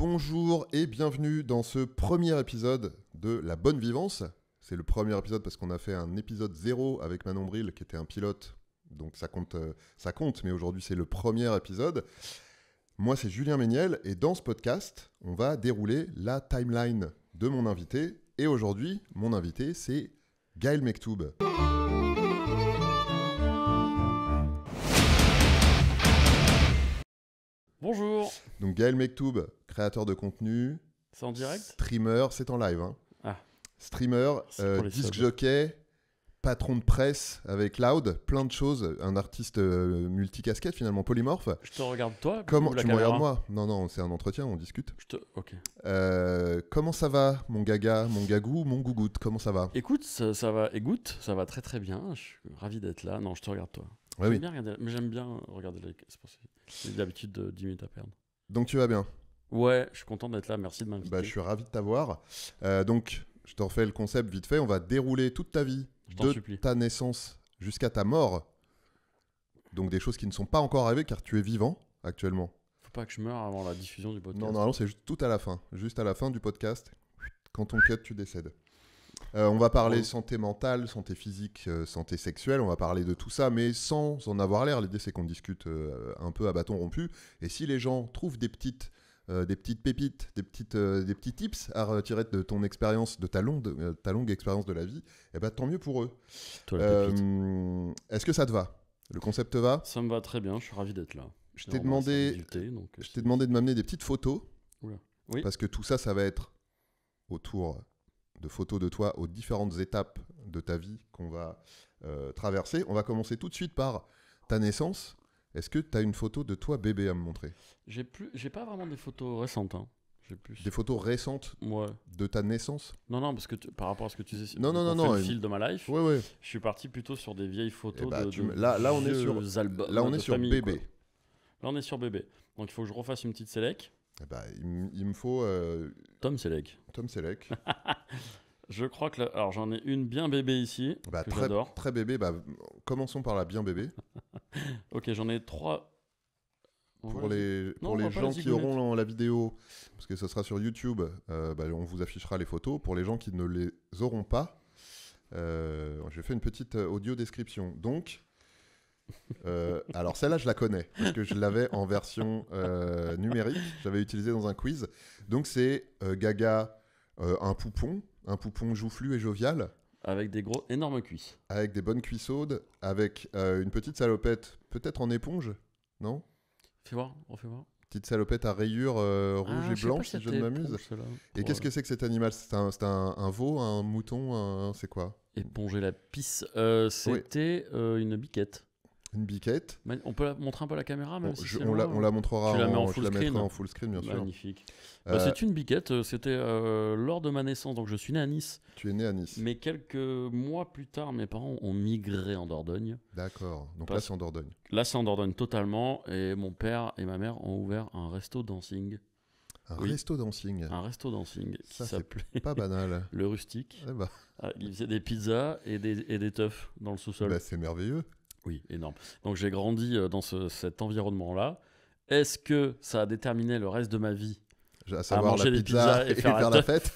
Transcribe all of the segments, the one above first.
Bonjour et bienvenue dans ce premier épisode de La Bonne Vivance. C'est le premier épisode parce qu'on a fait un épisode 0 avec Manon Bril qui était un pilote, donc ça compte, mais aujourd'hui c'est le premier épisode. Moi c'est Julien Méniel et dans ce podcast, on va dérouler la timeline de mon invité. Et aujourd'hui, mon invité c'est Gaël Mektoub. Bonjour. Donc Gaël Mektoub, créateur de contenu, C'est en direct? streamer, c'est en live. Hein. Ah. Streamer, disc jockey, patron de presse avec Loud, plein de choses, un artiste multicasquette finalement, polymorphe. Je te regarde toi? Comment ou la tu me caméra? regardes moi? Non, c'est un entretien, on discute. Ok. Comment ça va, mon gaga, mon gagou, mon gougoute? Comment ça va? Écoute, ça va. Écoute, ça va très très bien. Je suis ravi d'être là. Non, je te regarde toi. Ouais, J'aime oui. bien regarder, mais j'aime bien regarder les. C'est pour ça. J'ai l'habitude de 10 minutes à perdre. Donc tu vas bien? Ouais, je suis content d'être là. Merci de m'inviter. Bah, je suis ravi de t'avoir. Donc je te refais le concept vite fait. On va dérouler toute ta vie, Je t'en de supplie. ta naissance jusqu'à ta mort. Donc des choses qui ne sont pas encore arrivées car tu es vivant actuellement. Faut pas que je meure avant la diffusion du podcast. Non, normalement, c'est juste tout à la fin. Juste à la fin du podcast. Quand on cut, tu décèdes. On va parler santé mentale, santé physique, santé sexuelle. On va parler de tout ça, mais sans en avoir l'air. L'idée, c'est qu'on discute un peu à bâton rompu. Et si les gens trouvent des petites pépites, des petits tips à retirer de ton expérience, de ta longue expérience de la vie, eh ben, tant mieux pour eux. Toi, la pépite. Est-ce que ça te va? Le concept te va? Ça me va très bien. Je suis ravi d'être là. Je t'ai demandé de m'amener des petites photos. Oula. Oui. Parce que tout ça, ça va être autour de photos de toi aux différentes étapes de ta vie qu'on va traverser. On va commencer tout de suite par ta naissance. Est-ce que tu as une photo de toi bébé à me montrer? J'ai pas vraiment des photos récentes. Hein. J'ai plus. Des photos récentes Ouais. de ta naissance? Non, parce que par rapport à ce que tu sais, Non, le fil de ma life, Ouais. je suis parti plutôt sur des vieilles photos Eh bah, de là, on est vieux sur, albums là, on de est sur famille, bébé. quoi. Là, on est sur bébé. Donc, il faut que je refasse une petite sélec. Eh bah, il me faut Tom Selleck. Tom Selleck. Je crois que alors j'en ai une bien bébé ici Bah, que très, j'adore. très bébé. Bah, commençons par la bien bébé. Ok, j'en ai 3. Pour les gens qui auront la vidéo, parce que ce sera sur YouTube, on vous affichera les photos. Pour les gens qui ne les auront pas, j'ai fait une petite audio description. Donc, alors celle-là, je la connais, parce que je l'avais en version numérique. J'avais utilisé dans un quiz. Donc c'est Gaga, un poupon joufflu et jovial. Avec des gros énormes cuisses. Avec des bonnes cuissaudes, avec une petite salopette, peut-être en éponge, non? Refais voir. Petite salopette à rayures rouge et blanche, si je ne m'amuse. Et qu'est-ce que c'est que cet animal? C'est un veau, un mouton, c'est quoi? Éponger la pisse. C'était une biquette. Une biquette. On peut montrer un peu la caméra, même si On la montrera. Tu la mets en je full la mettrai screen. en full screen, bien sûr. Magnifique. C'est une biquette. C'était lors de ma naissance. Donc je suis né à Nice. Tu es né à Nice. Mais quelques mois plus tard, mes parents ont migré en Dordogne. D'accord. Donc là, c'est en Dordogne. Là, c'est en Dordogne totalement. Et mon père et ma mère ont ouvert un resto dancing. Resto dancing. Un resto dancing qui s'appelait pas banal. Le Rustique. Eh bah. Il faisait des pizzas et des teufs dans le sous-sol. Bah, c'est merveilleux. Oui, énorme. Donc j'ai grandi dans cet environnement-là. Est-ce que ça a déterminé le reste de ma vie? À savoir manger la des pizzas et faire la fête.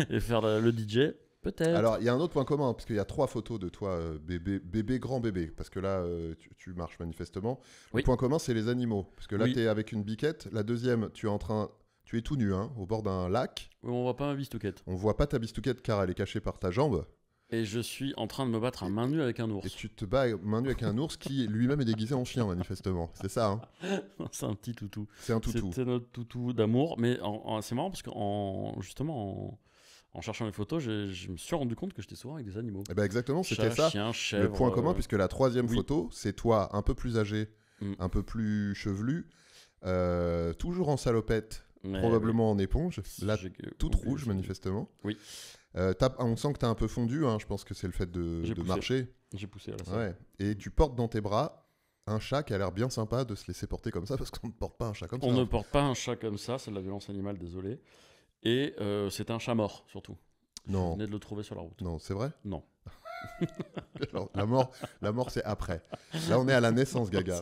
Et faire le DJ? Peut-être. Alors, il y a un autre point commun, parce qu'il y a 3 photos de toi, bébé, grand bébé, parce que là, tu marches manifestement. Oui. Le point commun, c'est les animaux, parce que là, Oui. tu es avec une biquette. La deuxième, tu es tout nu, hein, au bord d'un lac. Oui, on voit pas ma bistouquette. On voit pas ta bistouquette car elle est cachée par ta jambe. Et je suis en train de me battre à main nue avec un ours. Et tu te bats main nue avec un ours qui lui-même est déguisé en chien, manifestement. C'est ça, hein? C'est un petit toutou. C'est un toutou. C'était notre toutou d'amour. Mais c'est marrant parce qu'en cherchant les photos, je me suis rendu compte que j'étais souvent avec des animaux. Eh ben exactement, c'était Chat, ça. chien, chèvre, le point commun, puisque la troisième oui. photo, c'est toi un peu plus âgé, un peu plus chevelu, toujours en salopette, probablement en éponge, là toute rouge manifestement. Oui. On sent que tu as un peu fondu, hein, je pense que c'est le fait de marcher. J'ai poussé à la salle. Ouais. Et tu portes dans tes bras un chat qui a l'air bien sympa de se laisser porter comme ça, parce qu'on ne porte pas un chat comme ça. On ne porte pas un chat comme ça, c'est de la violence animale, désolé. Et c'est un chat mort, surtout. Non. Je venais de le trouver sur la route. Non, c'est vrai? Non. Alors, la mort c'est après. Là, on est à la naissance, Gaga.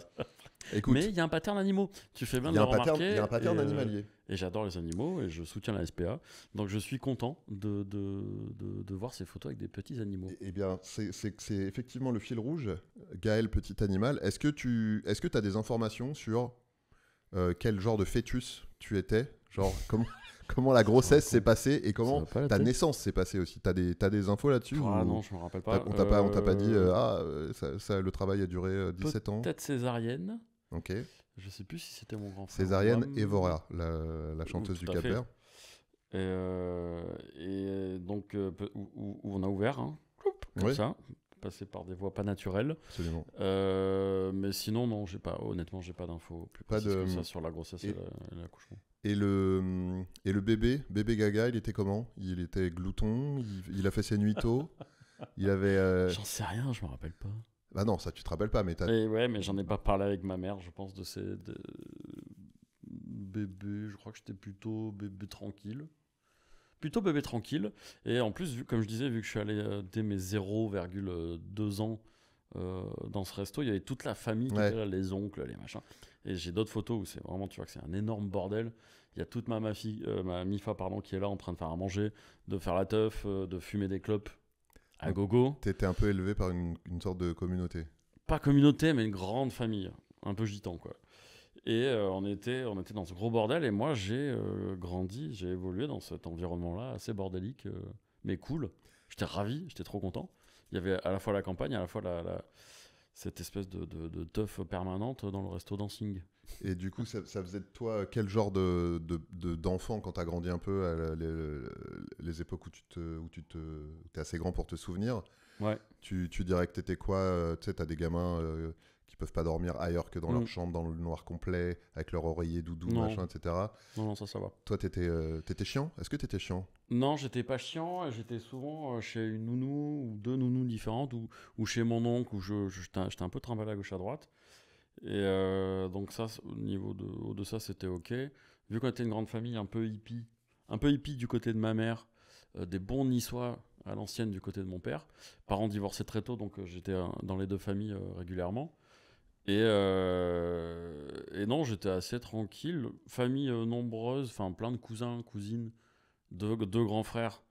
Écoute, Mais il y a un pattern animaux. Tu fais bien il de y a le un pattern, remarquer. il y a un pattern et, animalier. et j'adore les animaux et je soutiens la SPA. Donc je suis content de voir ces photos avec des petits animaux. Eh bien, c'est effectivement le fil rouge. Gaël, petit animal. Est-ce que tu as des informations sur quel genre de fœtus tu étais? Genre, comment la grossesse s'est passée et comment ta naissance s'est passée aussi? T'as des infos là-dessus? Ah non, je me rappelle pas. On t'a pas dit, le travail a duré 17 ans? Peut-être césarienne. Ok. Je sais plus si c'était mon grand frère. Césarienne Evora, la chanteuse du Cap-Vert. Et donc, où on a ouvert, hein, comme ça, passé par des voies pas naturelles. Absolument. Mais sinon, non, honnêtement, j'ai pas d'infos plus précises que ça sur la grossesse et l'accouchement. Et le bébé Gaga, il était comment? Il était glouton, il a fait ses nuits tôt, il avait... J'en sais rien, je me rappelle pas. Bah non, ça tu te rappelles pas, mais mais j'en ai pas parlé avec ma mère, je pense, de ces bébés. Je crois que j'étais plutôt bébé tranquille. Et en plus, comme je disais, vu que je suis allé dès mes 0,2 ans dans ce resto, il y avait toute la famille qui était là, les oncles, les machins. Et j'ai d'autres photos où c'est vraiment, tu vois, que c'est un énorme bordel. Il y a toute ma MIFA, qui est là en train de faire à manger, de faire la teuf, de fumer des clopes à gogo. T'étais un peu élevé par une sorte de communauté. Pas communauté, mais une grande famille, un peu gitan, quoi. Et on était dans ce gros bordel, et moi j'ai grandi, j'ai évolué dans cet environnement-là, assez bordélique, mais cool. J'étais ravi, j'étais trop content. Il y avait à la fois la campagne, à la fois cette espèce de teuf permanente dans le resto dancing. Et du coup, ça faisait de toi quel genre d'enfant quand t'as grandi un peu à les époques où t'es assez grand pour te souvenir? Ouais. Tu dirais que t'étais quoi? Tu sais, t'as des gamins qui peuvent pas dormir ailleurs que dans leur chambre, dans le noir complet, avec leur oreiller doudou, machin, etc. Non, ça va. Toi, t'étais chiant? Est-ce que t'étais chiant? Non, j'étais pas chiant. J'étais souvent chez une nounou ou deux nounous différentes, ou chez mon oncle, où j'étais un peu trimballé à gauche à droite. Et donc ça, au de ça, c'était ok. Vu qu'on était une grande famille un peu hippie du côté de ma mère, des bons niçois à l'ancienne du côté de mon père. Parents divorcés très tôt, donc j'étais dans les deux familles régulièrement. Et non, j'étais assez tranquille. Famille nombreuse, enfin plein de cousins, cousines, deux grands frères.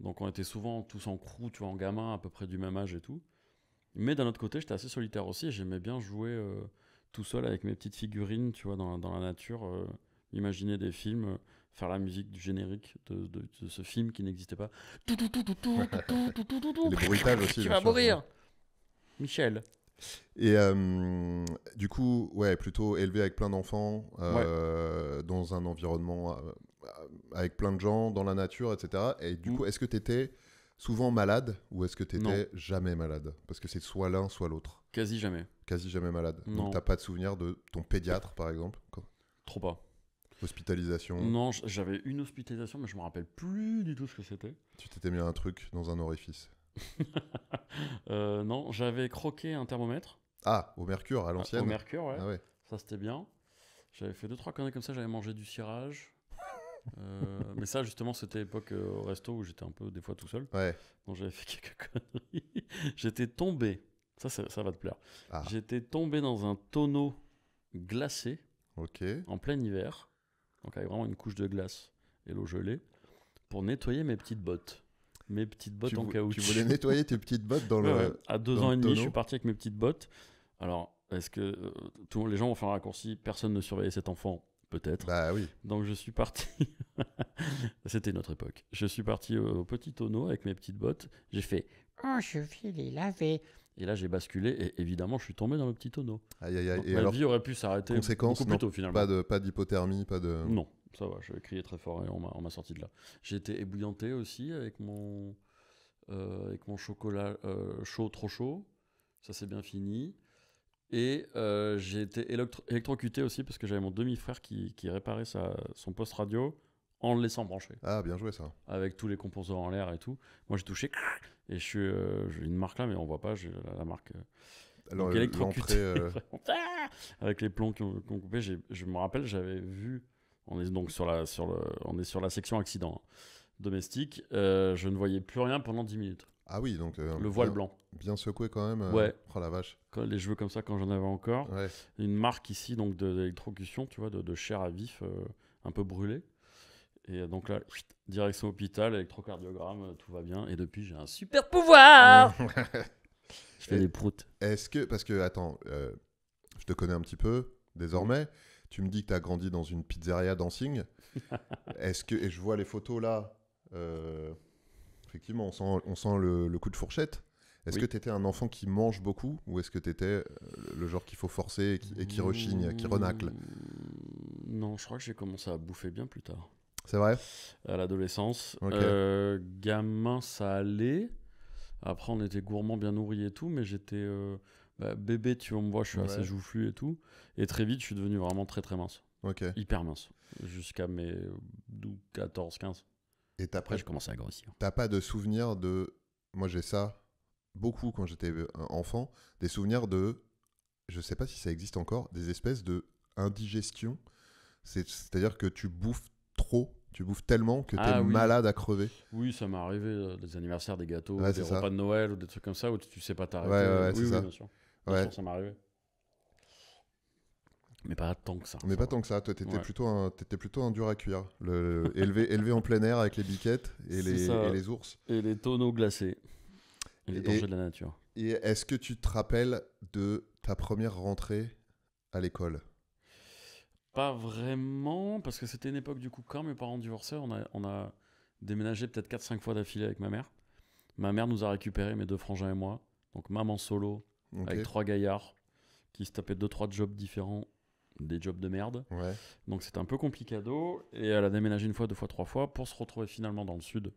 Donc on était souvent tous en crew, tu vois, en gamin, à peu près du même âge et tout. Mais d'un autre côté, j'étais assez solitaire aussi. Et j'aimais bien jouer tout seul avec mes petites figurines, tu vois, dans la nature. Imaginer des films, faire la musique du générique de ce film qui n'existait pas. Les bruitages aussi. Tu vas mourir, Michel. Et du coup, ouais, plutôt élevé avec plein d'enfants, dans un environnement avec plein de gens, dans la nature, etc. Et du coup, est-ce que tu étais souvent malade ou est-ce que tu étais jamais malade? Parce que c'est soit l'un, soit l'autre. Quasi jamais. Quasi jamais malade. Non. Donc t'as pas de souvenir de ton pédiatre, par exemple? Trop pas. Hospitalisation? Non, j'avais une hospitalisation, mais je me rappelle plus du tout ce que c'était. Tu t'étais mis un truc dans un orifice? Non, j'avais croqué un thermomètre. Ah, au mercure, à l'ancienne? Au mercure, ouais. Ah ouais. Ça, c'était bien. J'avais fait 2-3 conneries comme ça, j'avais mangé du cirage. Mais ça, justement, c'était l'époque au resto où j'étais un peu, des fois, tout seul. Ouais. Donc, j'avais fait quelques conneries. J'étais tombé, ça va te plaire. Ah. J'étais tombé dans un tonneau glacé, en plein hiver, donc avec vraiment une couche de glace et l'eau gelée, pour nettoyer mes petites bottes. Mes petites bottes en caoutchouc. Tu voulais nettoyer tes petites bottes dans le. Ouais. À 2 ans et demi, je suis parti avec mes petites bottes. Alors, est-ce que les gens vont faire un raccourci? Personne ne surveillait cet enfant? Peut-être. Bah oui. Donc je suis parti. C'était notre époque. Je suis parti au petit tonneau avec mes petites bottes. J'ai fait « je vais les laver ». Et là, j'ai basculé et évidemment, je suis tombé dans le petit tonneau. Aïe, aïe, aïe. Donc, ma vie aurait pu s'arrêter beaucoup plus tôt, finalement. Pas d'hypothermie, pas de... Non, ça va. Je criais très fort et on m'a sorti de là. J'ai été ébouillanté aussi avec mon chocolat chaud, trop chaud. Ça, c'est bien fini. Et j'ai été électrocuté aussi parce que j'avais mon demi-frère qui réparait son poste radio en le laissant brancher. Ah, bien joué ça. Avec tous les composants en l'air et tout. Moi, j'ai touché et j'ai une marque là, mais on voit pas. J'ai la marque. Alors, électrocuté. Avec les plombs qui ont coupé. Je me rappelle, j'avais vu. On est donc on est sur la section accident domestique. Je ne voyais plus rien pendant 10 minutes. Ah oui, donc Le voile blanc. bien secoué quand même. Ouais. Oh la vache. Les cheveux comme ça quand j'en avais encore. Ouais. Une marque ici donc d'électrocution, tu vois, de chair à vif, un peu brûlée. Et donc là, direction hôpital, électrocardiogramme, tout va bien. Et depuis, j'ai un super pouvoir. Je fais des proutes. Est-ce que, parce que, attends, je te connais un petit peu désormais. Tu me dis que tu as grandi dans une pizzeria dancing. Est-ce que, et je vois les photos là, effectivement, on sent le coup de fourchette. Est-ce que tu étais un enfant qui mange beaucoup ou est-ce que tu étais le genre qu'il faut forcer et qui rechigne, qui renacle? Non, je crois que j'ai commencé à bouffer bien plus tard. C'est vrai? À l'adolescence. Ok. Gamin, ça allait. Après, on était gourmand, bien nourri et tout, mais j'étais bébé, tu vois, me vois, je suis assez joufflu et tout. Et très vite, je suis devenu vraiment très très mince. Ok. Hyper mince. Jusqu'à mes 14, 15. Et après, j'ai commencé à grossir. T'as pas de souvenir de... Moi, j'ai ça beaucoup quand j'étais enfant. Des souvenirs de... Je sais pas si ça existe encore. Des espèces de indigestion. C'est-à-dire que tu bouffes trop. Tu bouffes tellement que t'es malade à crever. Oui, ça m'est arrivé. Des anniversaires, des gâteaux, des repas de Noël ou des trucs comme ça où tu sais pas t'arrêter. Ouais, oui, ça. Bien sûr. Bien sûr, ça m'est arrivé. Mais pas tant que ça. Mais pas tant que ça. Toi, t'étais plutôt un dur à cuire. Élevé en plein air avec les biquettes et les ours. Et les tonneaux glacés. Et les dangers de la nature. Et est-ce que tu te rappelles de ta première rentrée à l'école? Pas vraiment, parce que c'était une époque du coup, quand mes parents divorçaient, on a déménagé peut-être 4-5 fois d'affilée avec ma mère. Ma mère nous a récupérés, mes deux frangins et moi. Donc maman solo, avec 3 gaillards qui se tapaient 2-3 jobs différents, des jobs de merde. Ouais. Donc c'était un peu complicado. Et elle a déménagé une fois, 2 fois, 3 fois pour se retrouver finalement dans le sud,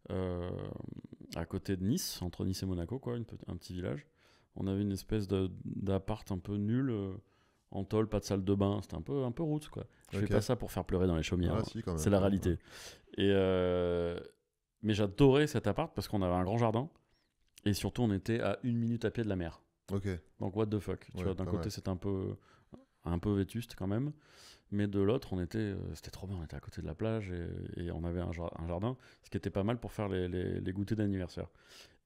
à côté de Nice, entre Nice et Monaco, quoi, un petit village. On avait une espèce d'appart un peu nul. En tôle, pas de salle de bain, c'était un peu roots, quoi. Je fais pas ça pour faire pleurer dans les chaumières, si, quand même, c'est la réalité. Ouais. Mais j'adorais cet appart parce qu'on avait un grand jardin et surtout on était à 1 minute à pied de la mer. Donc what the fuck, tu vois, d'un côté c'était un peu vétuste quand même, mais de l'autre c'était trop bien, on était à côté de la plage et on avait un jardin, ce qui était pas mal pour faire les goûters d'anniversaire.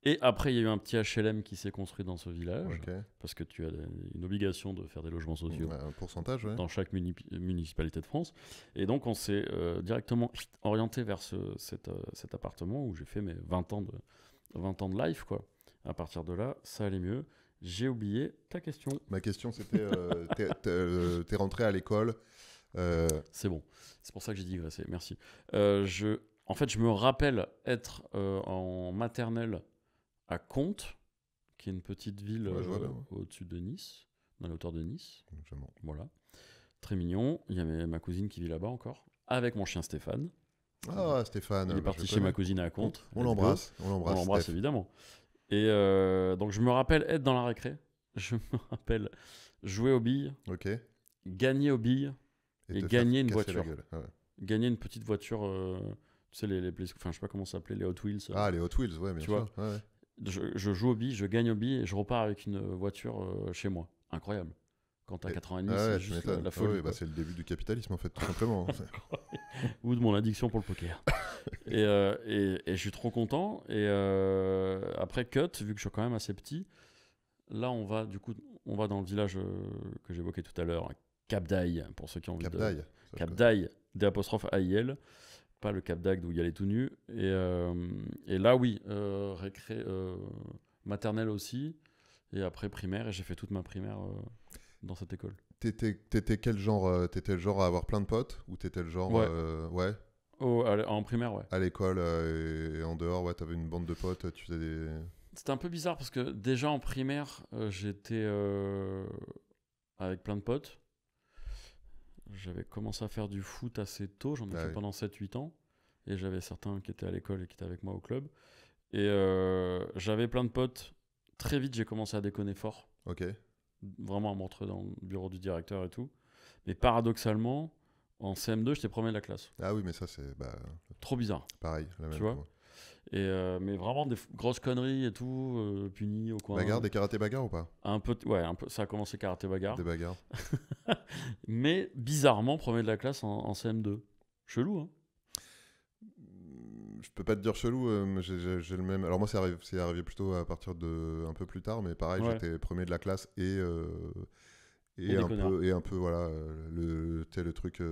Et après, il y a eu un petit HLM qui s'est construit dans ce village, parce que tu as une obligation de faire des logements sociaux un pourcentage, dans chaque municipalité de France. Et donc, on s'est directement orienté vers cet appartement où j'ai fait mes 20 ans de life, quoi. À partir de là, ça allait mieux. J'ai oublié ta question. Ma question, c'était, t'es rentré à l'école. C'est bon. C'est pour ça que j'ai digressé. Merci. En fait, je me rappelle être en maternelle à Contes, qui est une petite ville au-dessus de Nice, dans la hauteur de Nice. Voilà. Très mignon. Il y a ma cousine qui vit là-bas encore, avec mon chien Stéphane. Ah, Stéphane. Il est parti chez ma cousine à Contes. On l'embrasse. On l'embrasse évidemment. Et donc je me rappelle être dans la récré. Je me rappelle jouer aux billes. Gagner aux billes. Et gagner une voiture. Gagner une petite voiture. Tu sais, je sais pas comment ça s'appelait, les Hot Wheels. Ah, les Hot Wheels, ouais, bien sûr. Je joue aux billes, je gagne aux billes et je repars avec une voiture chez moi. Incroyable. Quand t'as 4 ans et demi, c'est juste la folie. C'est le début du capitalisme, en fait, tout simplement. Ou de mon addiction pour le poker. et je suis trop content. Et après, cut, vu que je suis quand même assez petit, là, on va dans le village que j'évoquais tout à l'heure, Cap d'Aille, pour ceux qui ont envie de... Cap d'Aille, D'-A-I-L. Pas le Cap d'Agde où il y a les tout nus. Et là, oui, récré, maternelle aussi. Et après primaire, et j'ai fait toute ma primaire dans cette école. T'étais quel genre T'étais le genre à avoir plein de potes? Ou t'étais le genre... en primaire, ouais. À l'école et en dehors, t'avais une bande de potes, tu faisais des... C'était un peu bizarre parce que déjà en primaire, j'étais avec plein de potes. J'avais commencé à faire du foot assez tôt, j'en ai fait pendant 7-8 ans. Et j'avais certains qui étaient à l'école et qui étaient avec moi au club. Et j'avais plein de potes. Très vite, j'ai commencé à déconner fort. Vraiment à m'entrer dans le bureau du directeur et tout. Mais paradoxalement, en CM2, j'étais premier de la classe. Ah oui, mais ça, c'est... trop bizarre. Pareil, la même tu vois. Et mais vraiment des grosses conneries et tout, punies au coin. Bagarre, des karaté bagarres ou pas? Un peu, ça a commencé karaté bagarre. Des bagarres. Mais bizarrement, premier de la classe en CM2. Chelou, hein? peux pas te dire chelou, j'ai le même. Alors moi, c'est arrivé plutôt à partir de un peu plus tard, mais pareil, j'étais premier de la classe et un peu voilà le truc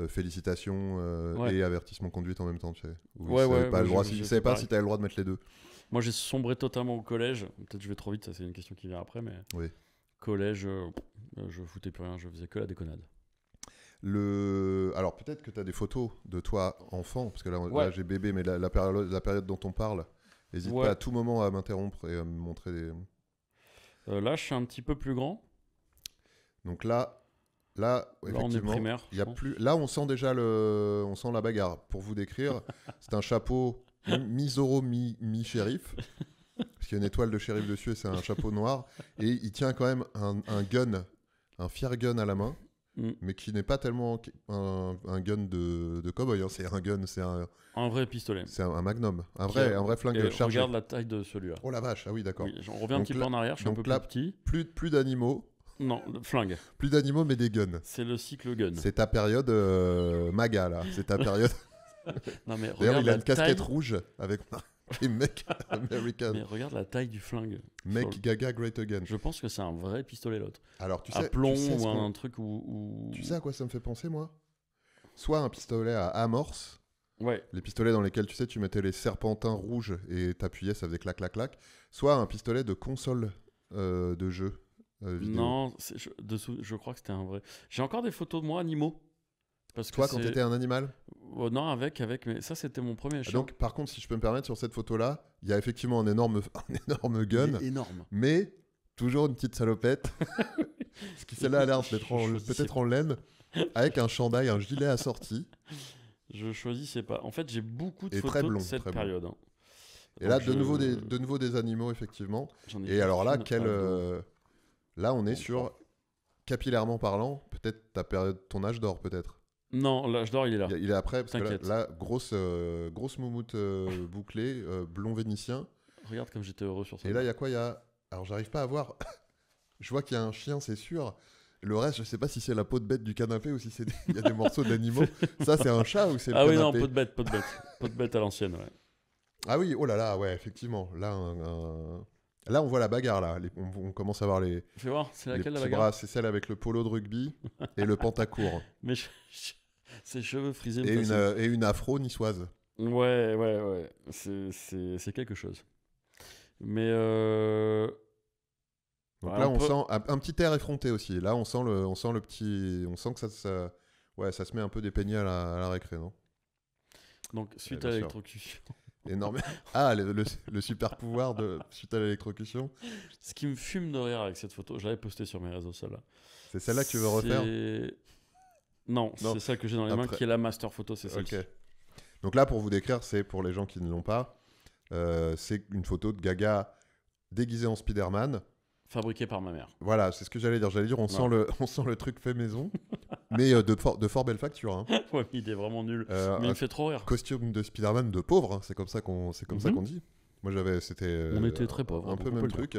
félicitations et avertissement conduite en même temps, tu sais. Je savais pas si t'avais le droit de mettre les deux. Moi, j'ai sombré totalement au collège. Peut-être je vais trop vite, ça c'est une question qui vient après, mais oui. Collège, je foutais plus rien, je faisais que la déconnade. Alors peut-être que tu as des photos de toi enfant, parce que là j'ai bébé, mais la période dont on parle, n'hésite pas à tout moment à m'interrompre et à me montrer des... là, je suis un petit peu plus grand. Donc là effectivement, on est primaire, y a plus... Là, on sent déjà on sent la bagarre. Pour vous décrire, c'est un chapeau mi-Zorro, mi-shérif. Parce qu'il y a une étoile de shérif dessus et c'est un chapeau noir. Et il tient quand même un gun, un fier gun à la main, mais qui n'est pas tellement un gun de cow-boy. Hein. C'est un gun, c'est un vrai pistolet. C'est un magnum, un vrai flingue chargé. Regarde la taille de celui-là. Oh la vache, ah oui, d'accord. Oui, on revient un petit peu en arrière, je suis un peu plus petit. Plus d'animaux. Non, flingue. Plus d'animaux, mais des guns. C'est le cycle gun. C'est ta période MAGA, là. C'est ta période... Non, mais d'ailleurs, il a une casquette rouge avec... Et Make American. Mais regarde la taille du flingue. Make Gaga Great Again. Je pense que c'est un vrai pistolet l'autre. Alors tu sais, à plomb ou un truc où... Tu sais à quoi ça me fait penser moi? Soit un pistolet à amorce. Ouais. Les pistolets dans lesquels tu mettais les serpentins rouges et t'appuyais, ça faisait clac clac clac. Soit un pistolet de console de jeu vidéo. Non, je crois que c'était un vrai. J'ai encore des photos de moi animaux. Parce toi, quand t'étais un animal? Non, avec, mais ça c'était mon premier chien. Donc, par contre, si je peux me permettre, sur cette photo-là, il y a effectivement un énorme gun. Énorme. Mais toujours une petite salopette. Parce que celle-là a l'air peut-être en laine, avec un chandail, un gilet assorti. Je choisissais pas. En fait, j'ai beaucoup de photos de cette période. Hein. Et donc là, de nouveau des animaux, effectivement. Et alors là, là, on est sur, capillairement parlant, peut-être ta période, ton âge d'or, peut-être. Non, l'âge d'or, il est là. Il est après, parce que là grosse moumoute bouclée, blond vénitien. Regarde comme j'étais heureux sur ça. Et là, il y a quoi? Alors, j'arrive pas à voir. Je vois qu'il y a un chien, c'est sûr. Le reste, je sais pas si c'est la peau de bête du canapé ou si il y a des morceaux d'animaux. Ça, c'est un chat ou c'est le canapé? Ah oui, non, peau de bête. Peau de bête à l'ancienne, ouais. Ah oui, oh là là, ouais, effectivement. Là, là on voit la bagarre, là. On commence à voir les... Fais voir, c'est laquelle la bagarre? Bras, c'est celle avec le polo de rugby et le pantacourt. Mais ses cheveux frisés. Et une afro niçoise. Ouais. C'est quelque chose. Mais... Donc là, on sent un petit air effronté aussi. Là, on sent le petit... On sent que ça se met un peu des peignets à la récré, non? Donc, suite à l'électrocution. Énorme. Ah, le super pouvoir suite à l'électrocution. Ce qui me fume de rire avec cette photo, je l'avais postée sur mes réseaux, celle-là. C'est celle-là que tu veux refaire? Non, c'est celle que j'ai dans les mains, qui est la master photo, c'est celle-ci. Okay. Donc là, pour vous décrire, c'est pour les gens qui ne l'ont pas, c'est une photo de Gaga déguisée en Spider-Man. Fabriquée par ma mère. Voilà, c'est ce que j'allais dire. On sent le truc fait maison, mais de fort belle facture. Hein. Ouais, il est vraiment nul. Mais il me fait trop rire. Costume de Spider-Man de pauvre, hein, c'est comme ça qu'on dit. Moi, c'était... on était très pauvres. Un peu le même truc.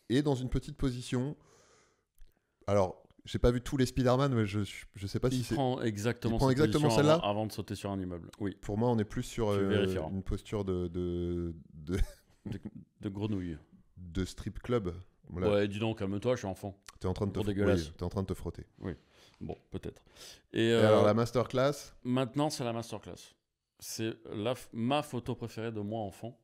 Et dans une petite position... Alors, j'ai pas vu tous les Spider-Man, mais je sais pas si c'est... Il prend exactement celle-là avant de sauter sur un immeuble. Oui. Pour moi, on est plus sur une posture de grenouille. De strip club. Voilà. Ouais, dis donc, calme-toi, je suis enfant. T'es en train de t'es en train de te frotter. Oui, bon, peut-être. Et alors, la masterclass? Maintenant, c'est la masterclass. C'est ma photo préférée de moi enfant,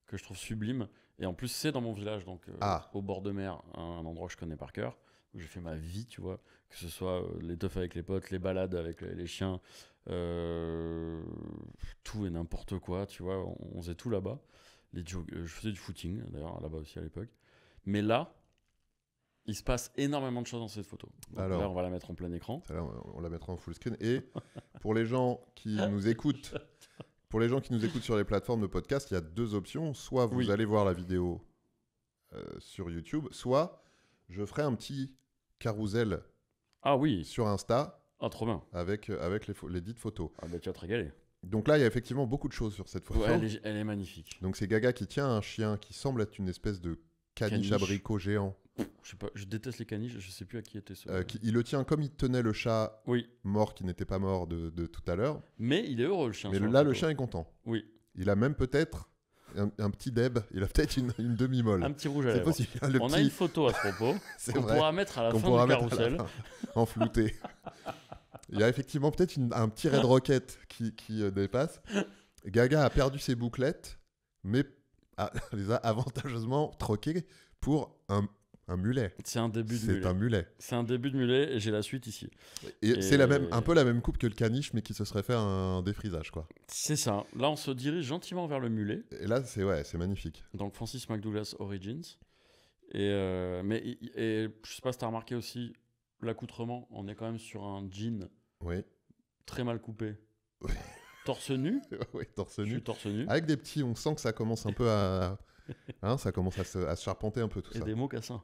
que je trouve sublime. Et en plus, c'est dans mon village, donc au bord de mer, un endroit que je connais par cœur, où j'ai fait ma vie, tu vois. Que ce soit les teufs avec les potes, les balades avec les chiens, tout et n'importe quoi, tu vois. On faisait tout là-bas. Je faisais du footing d'ailleurs là-bas aussi à l'époque, mais là il se passe énormément de choses dans cette photo. Donc alors, là on va la mettre en plein écran. Là, on la mettra en full screen. Et pour les gens qui nous écoutent sur les plateformes de podcast, il y a deux options. Soit vous allez voir la vidéo sur YouTube, soit je ferai un petit carousel sur Insta. Ah, trop bien. Avec les dites photos. Ah bah tu vas te régaler. Donc là, il y a effectivement beaucoup de choses sur cette photo. Ouais, elle est magnifique. Donc c'est Gaga qui tient un chien qui semble être une espèce de caniche abricot géant. Je sais pas, je déteste les caniches, je sais plus à qui était ce. Il le tient comme il tenait le chat Oui. mort qui n'était pas mort de tout à l'heure. Mais il est heureux, le chien. Mais là, le chien est content. Oui. Il a même peut-être un petit deb, il a peut-être une demi-molle. Un petit rouge à lèvres. C'est possible. On a une photo à ce propos qu'on vrai. pourra mettre à la fin du carrousel. En flouté. Il y a effectivement peut-être un petit Red Rocket qui dépasse. Gaga a perdu ses bouclettes, mais les a avantageusement troquées pour un mulet. C'est un début de mulet. C'est un mulet. C'est un début de mulet et j'ai la suite ici. Et c'est un peu la même coupe que le caniche, mais qui se serait fait un défrisage, quoi. C'est ça. Là, on se dirige gentiment vers le mulet. Et là, c'est magnifique. Donc Francis McDouglas Origins. Mais je sais pas si tu as remarqué aussi l'accoutrement. On est quand même sur un jean très mal coupé. Oui. Torse nu. Oui, torse nu. Je suis torse nu. Avec des petits, on sent que ça commence un peu à... ça commence à se charpenter un peu tout ça. Et des mocassins.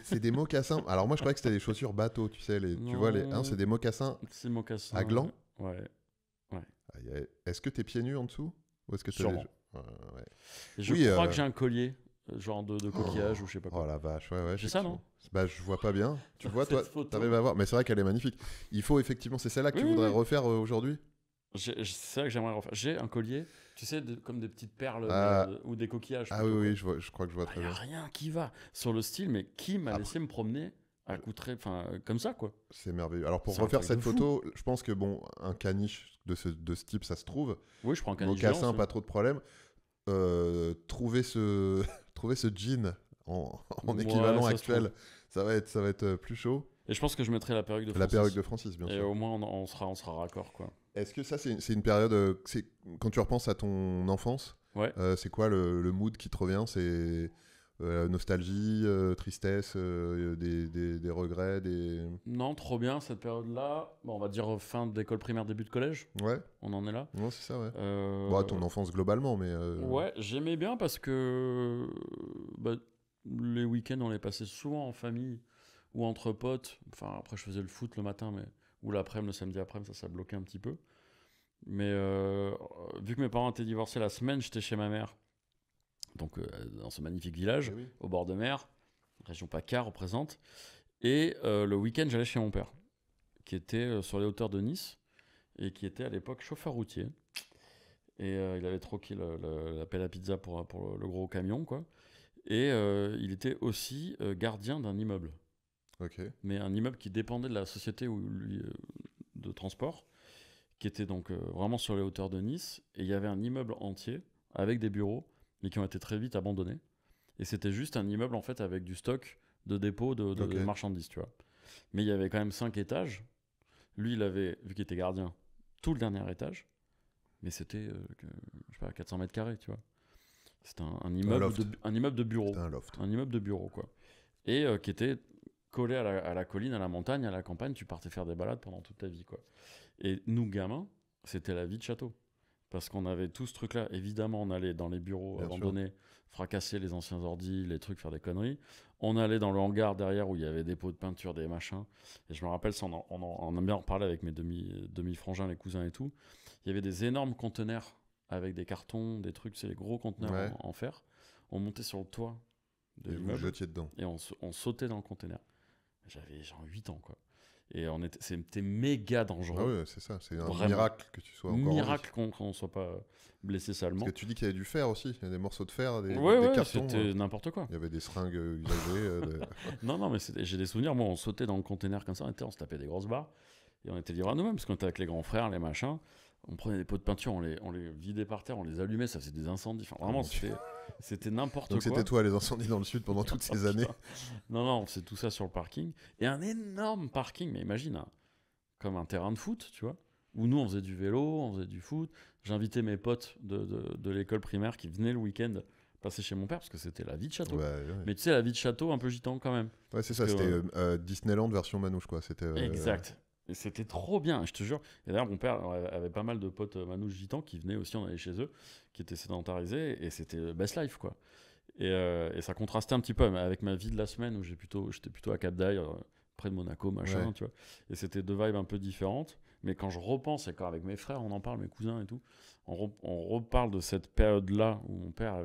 C'est des mocassins. Alors moi, je croyais que c'était des chaussures bateau, tu sais. Tu vois, c'est des mocassins à gland. Ouais. Est-ce que t'es pieds nus en dessous ou est-ce que Sûrement. Ouais. Je crois que j'ai un collier, genre de coquillage ou je sais pas quoi. Oh la vache, ouais. J'ai ça, non? Bah, je vois pas bien. Tu vois, toi, t'arrives à voir. Mais c'est vrai qu'elle est magnifique. Il faut effectivement, c'est celle-là que tu voudrais refaire aujourd'hui? C'est ça que j'aimerais refaire. J'ai un collier, tu sais, comme des petites perles ou des coquillages. Ah oui, je crois que je vois très bien. Il n'y a rien qui va sur le style, mais qui m'a laissé me promener à coutrer, comme ça, quoi. C'est merveilleux. Alors pour refaire cette photo, je pense que un caniche de ce type, ça se trouve. Oui, je prends un caniche. Mocassin, pas trop de problème. Trouver ce jean en équivalent actuel, ça va être plus chaud. Et je pense que je mettrai la perruque de Francis. La perruque de Francis, bien sûr. Et au moins, on sera raccord, quoi. Est-ce que ça, c'est une période... quand tu repenses à ton enfance, c'est quoi le mood qui te revient? C'est nostalgie, tristesse, des regrets, Non, trop bien, cette période-là. Bon, on va dire fin d'école primaire, début de collège. Ouais. On en est là. Ouais, c'est ça, ouais. Ton enfance globalement, mais... Ouais, j'aimais bien parce que les week-ends, on les passait souvent en famille ou entre potes. Enfin, après, je faisais le foot le matin, ou l'après-midi, le samedi après-midi, ça bloquait un petit peu. Mais vu que mes parents étaient divorcés la semaine, j'étais chez ma mère. Donc, dans ce magnifique village, au bord de mer, région PACA représente. Et le week-end, j'allais chez mon père, qui était sur les hauteurs de Nice et qui était à l'époque chauffeur routier. Et il avait troqué la pelle à pizza pour le gros camion, quoi. Et il était aussi gardien d'un immeuble. Okay. Mais un immeuble qui dépendait de la société de transport, qui était donc vraiment sur les hauteurs de Nice. Et il y avait un immeuble entier avec des bureaux, mais qui ont été très vite abandonnés. Et c'était juste un immeuble en fait avec du stock de dépôt de marchandises, tu vois. Mais il y avait quand même 5 étages. Lui, il avait, vu qu'il était gardien, tout le dernier étage. Mais c'était, je sais pas, 400 mètres carrés, tu vois. C'était un immeuble de bureau. C'était un loft. Un immeuble de bureau, quoi. Et qui était collé à la colline, à la montagne, à la campagne. Tu partais faire des balades pendant toute ta vie, quoi. Et nous, gamins, c'était la vie de château. Parce qu'on avait tout ce truc-là. Évidemment, on allait dans les bureaux abandonnés, fracasser les anciens ordis, les trucs, faire des conneries. On allait dans le hangar derrière où il y avait des pots de peinture, des machins. Et je me rappelle, ça, on a bien reparlé avec mes demi-frangins, les cousins et tout. Il y avait des énormes conteneurs avec des cartons, des trucs, c'est les gros conteneurs en fer. On montait sur le toit de l'immeuble. Vous jetiez dedans. Et on sautait dans le conteneur. J'avais genre 8 ans, quoi. Et c'était méga dangereux. Ah ouais, c'est ça, c'est un miracle que tu sois encore miracle qu'on ne soit pas blessé salement. Parce que tu dis qu'il y avait du fer aussi, il y a des morceaux de fer, des cartons. C'était n'importe quoi. Il y avait des seringues usagées. Non, mais j'ai des souvenirs. Moi, on sautait dans le conteneur comme ça, on se tapait des grosses barres. Et on était livrés à nous-mêmes, parce qu'on était avec les grands frères, les machins. On prenait des pots de peinture, on les vidait par terre, on les allumait, ça faisait des incendies. Enfin, vraiment, c'était n'importe quoi. Donc c'était toi les incendies dans le sud pendant toutes ces années. Non, c'est tout ça sur le parking. Et un énorme parking, mais imagine, comme un terrain de foot, tu vois, où nous, on faisait du vélo, on faisait du foot. J'invitais mes potes de l'école primaire qui venaient le week-end passer chez mon père, parce que c'était la vie de château. Ouais. Mais tu sais, la vie de château, un peu gitan quand même. Ouais, c'est ça, c'était Disneyland version manouche, quoi. Exact. Et c'était trop bien, je te jure. Et d'ailleurs, mon père avait pas mal de potes manouches gitans qui venaient aussi, on allait chez eux, qui étaient sédentarisés, et c'était best life, quoi. Et ça contrastait un petit peu avec ma vie de la semaine, où j'étais plutôt à Cap d'Aille, près de Monaco, machin, Ouais. tu vois. Et c'était deux vibes un peu différentes. Mais quand je repense, et quand avec mes frères, on en parle, mes cousins et tout, on reparle de cette période-là où mon père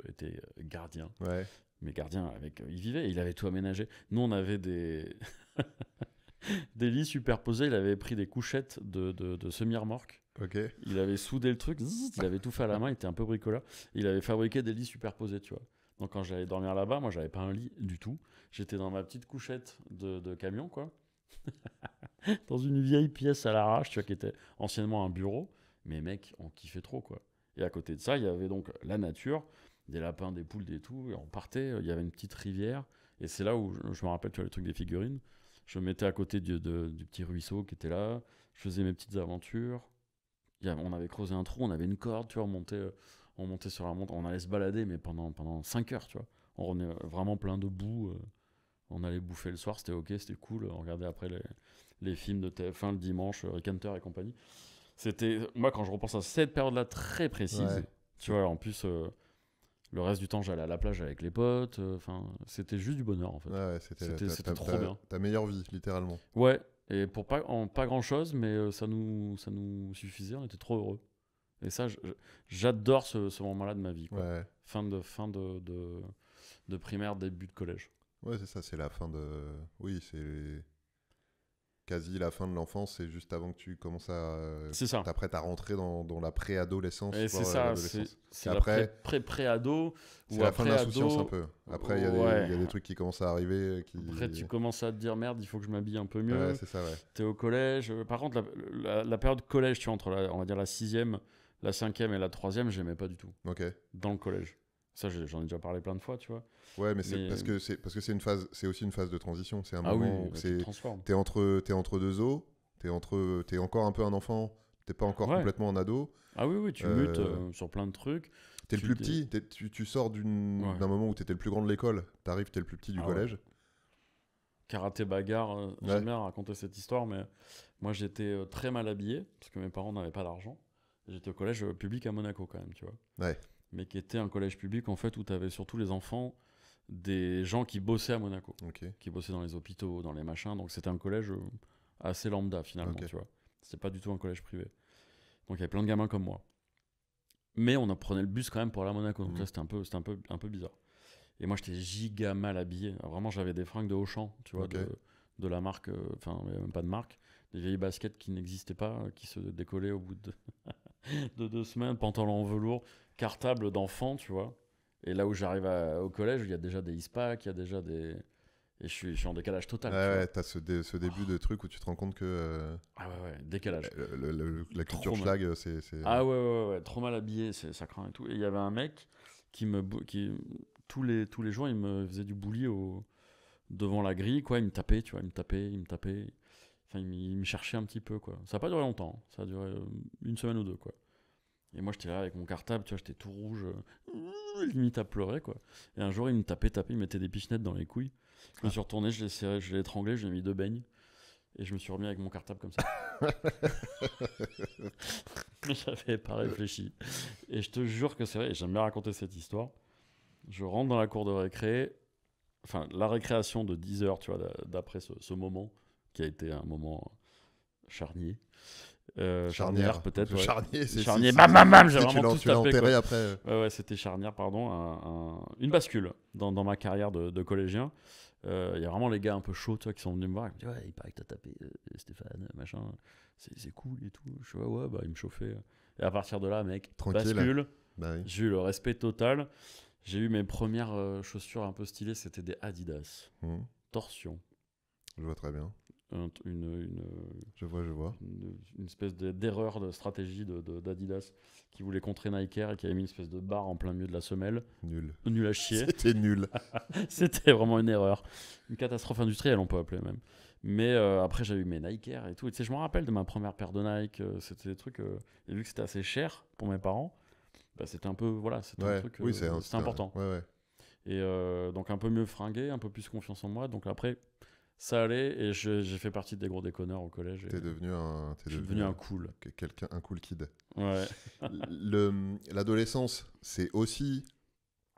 était gardien. Ouais. Mais gardien, il vivait, il avait tout aménagé. Nous, on avait des, des lits superposés. Il avait pris des couchettes de semi-remorque. Ok. Il avait soudé le truc, il avait tout fait à la main, il était un peu bricoleur. Il avait fabriqué des lits superposés, tu vois. Donc quand j'allais dormir là-bas, moi, j'avais pas un lit du tout. J'étais dans ma petite couchette de camion, quoi. Dans une vieille pièce à l'arrache, tu vois, qui était anciennement un bureau. Mais mec, on kiffait trop, quoi. Et à côté de ça, il y avait donc la nature, des lapins, des poules, des tout. Et on partait, il y avait une petite rivière. Et c'est là où je me rappelle, tu vois, le truc des figurines. Je me mettais à côté du petit ruisseau qui était là. Je faisais mes petites aventures. On avait creusé un trou, on avait une corde, tu vois, on montait sur la montagne. On allait se balader, mais pendant 5 heures, tu vois. On revenait vraiment plein de boue. On allait bouffer le soir, c'était ok, c'était cool. On regardait après les films de TF1 le dimanche, Rick Hunter et compagnie. Moi, quand je repense à cette période-là très précise, Ouais. tu vois, en plus, le reste du temps, j'allais à la plage avec les potes. Enfin, c'était juste du bonheur, en fait. Ouais, C'était trop bien. Ta meilleure vie, littéralement. Ouais, et pour pas grand-chose, mais ça nous suffisait, on était trop heureux. Et ça, j'adore ce moment-là de ma vie, quoi. Ouais. Fin de primaire, début de collège. Ouais, c'est ça, c'est la fin de. Oui, c'est quasi la fin de l'enfance, c'est juste avant que tu commences à. C'est ça. T'apprêtes à rentrer dans la préadolescence. Et c'est voire ça, l'adolescence. c'est Après, la pré-ado. c'est Ou la fin de après l'insouciance ado. un peu. Après, il y Ouais. a des trucs qui commencent à arriver. Après, tu commences à te dire merde, il faut que je m'habille un peu mieux. Ouais, c'est ça, ouais. T'es au collège. Par contre, la période collège, tu vois, entre on va dire la 6e, la 5e et la 3e, j'aimais pas du tout. Ok. Dans le collège. Ça, j'en ai déjà parlé plein de fois, tu vois. Ouais, mais c'est parce que c'est une phase, c'est aussi une phase de transition. C'est un Ah oui, moment où tu te transformes. t'es entre deux eaux. T'es encore un peu un enfant. T'es pas encore Ouais. complètement un ado. Ah oui, tu mutes sur plein de trucs. T'es le plus petit. Tu sors d'un moment où t'étais le plus grand de l'école. T'arrives, t'es le plus petit du collège. Ouais. Karaté bagarre, j'aime bien raconter cette histoire, mais moi j'étais très mal habillé parce que mes parents n'avaient pas d'argent. J'étais au collège public à Monaco quand même, tu vois. Ouais. Mais qui était un collège public en fait où tu avais surtout les enfants des gens qui bossaient à Monaco, qui bossaient dans les hôpitaux, dans les machins. Donc c'était un collège assez lambda finalement, tu vois. C'était pas du tout un collège privé. Donc il y avait plein de gamins comme moi. Mais on prenait le bus quand même pour aller à Monaco. Donc là c'était un peu bizarre. Et moi j'étais giga mal habillé. Alors, vraiment j'avais des fringues de Auchan, tu vois, de la marque, enfin même pas de marque, des vieilles baskets qui n'existaient pas, qui se décollaient au bout de 2 semaines, pantalon en velours, cartable d'enfant, tu vois. Et là où j'arrive au collège, il y a déjà des ISPAC, il y a déjà des... Et je suis en décalage total. Ouais, t'as ce début de truc où tu te rends compte que... Ah ouais, décalage. La culture schlag, c'est... Ah ouais, trop mal habillé, ça craint et tout. Et il y avait un mec qui tous les jours, il me faisait du bully devant la grille, quoi. Il me tapait, tu vois, il me tapait. Enfin, il me cherchait un petit peu, quoi. Ça n'a pas duré longtemps, hein. Ça a duré 1 semaine ou 2, quoi. Et moi, j'étais là avec mon cartable, tu vois, j'étais tout rouge, limite à pleurer, quoi. Et un jour, il me tapait, il mettait des pichenettes dans les couilles. Je me suis retourné, je l'ai serré, je l'ai étranglé, je lui ai mis 2 beignes. Et je me suis remis avec mon cartable comme ça. Mais j'avais pas réfléchi. Et je te jure que c'est vrai, et j'aime bien raconter cette histoire. Je rentre dans la cour de récré, enfin, la récréation de 10 heures, tu vois, d'après ce moment, qui a été un moment charnier. Charnière peut-être. Ouais. Charnier, c'est charnier. Bam, j'ai vraiment tout tu l'as tapé. Enterré après. Ouais, c'était charnière, pardon. Une bascule dans ma carrière de collégien. Il y a vraiment les gars un peu chauds, tu vois, qui sont venus me voir. Ils me disent, ouais, il paraît que t'as tapé Stéphane, machin. C'est cool et tout. Je suis ouais, bah, il me chauffait. Et à partir de là, mec, tranquille. Bascule. Bah oui. J'ai eu le respect total. J'ai eu mes premières chaussures un peu stylées, c'était des Adidas. Torsion. Je vois très bien. Je vois. Une espèce d'erreur de stratégie d'Adidas qui voulait contrer Nike Air et qui avait mis une espèce de barre en plein milieu de la semelle. Nul à chier. C'était nul. C'était vraiment une erreur. Une catastrophe industrielle, on peut appeler même. Mais après, j'ai eu mes Nike Air et tout. Et tu sais, je me rappelle de ma première paire de Nike. C'était des trucs. Et vu que c'était assez cher pour mes parents, bah, c'était un peu. Voilà, c'était un truc. Oui, c'était important. Ouais. Et donc, un peu mieux fringué, un peu plus confiance en moi. Donc, après. Ça allait et j'ai fait partie des gros déconneurs au collège. T'es devenu un cool. Un cool kid. Ouais. L'adolescence, c'est aussi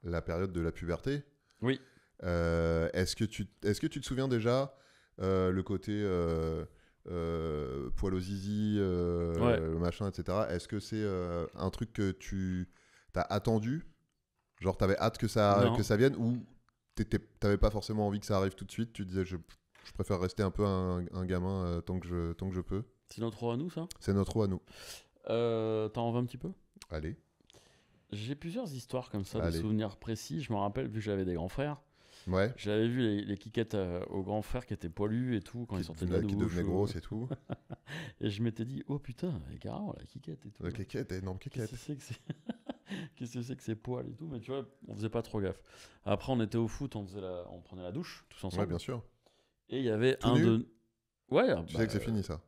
la période de la puberté. Oui. Est-ce que tu te souviens déjà le côté poil au zizi, machin, etc. Est-ce que c'est un truc que tu t'as attendu? Genre, t'avais hâte que ça vienne ou t'avais pas forcément envie que ça arrive tout de suite? Tu disais, je préfère rester un peu un gamin tant que je peux. C'est notre rôle à nous, ça? C'est notre rôle à nous. T'en veux un petit peu? Allez. J'ai plusieurs histoires comme ça, Allez. de souvenirs précis. Je me rappelle, vu que j'avais des grands frères, Ouais. j'avais vu les kikettes aux grands frères qui étaient poilus et tout, quand ils sortaient de la douche. Qui devenaient grosses et tout. Et je m'étais dit, oh putain, carrément, la kikette et tout. La kikette, énorme kikette. Qu'est-ce que c'est que Qu'est-ce que c'est que ces poils et tout? Mais tu vois, on faisait pas trop gaffe. Après, on était au foot, on prenait la douche, tous ensemble. Ouais, bien sûr. Et il y avait Tout nu de... Ouais. Tu sais que c'est fini, ça.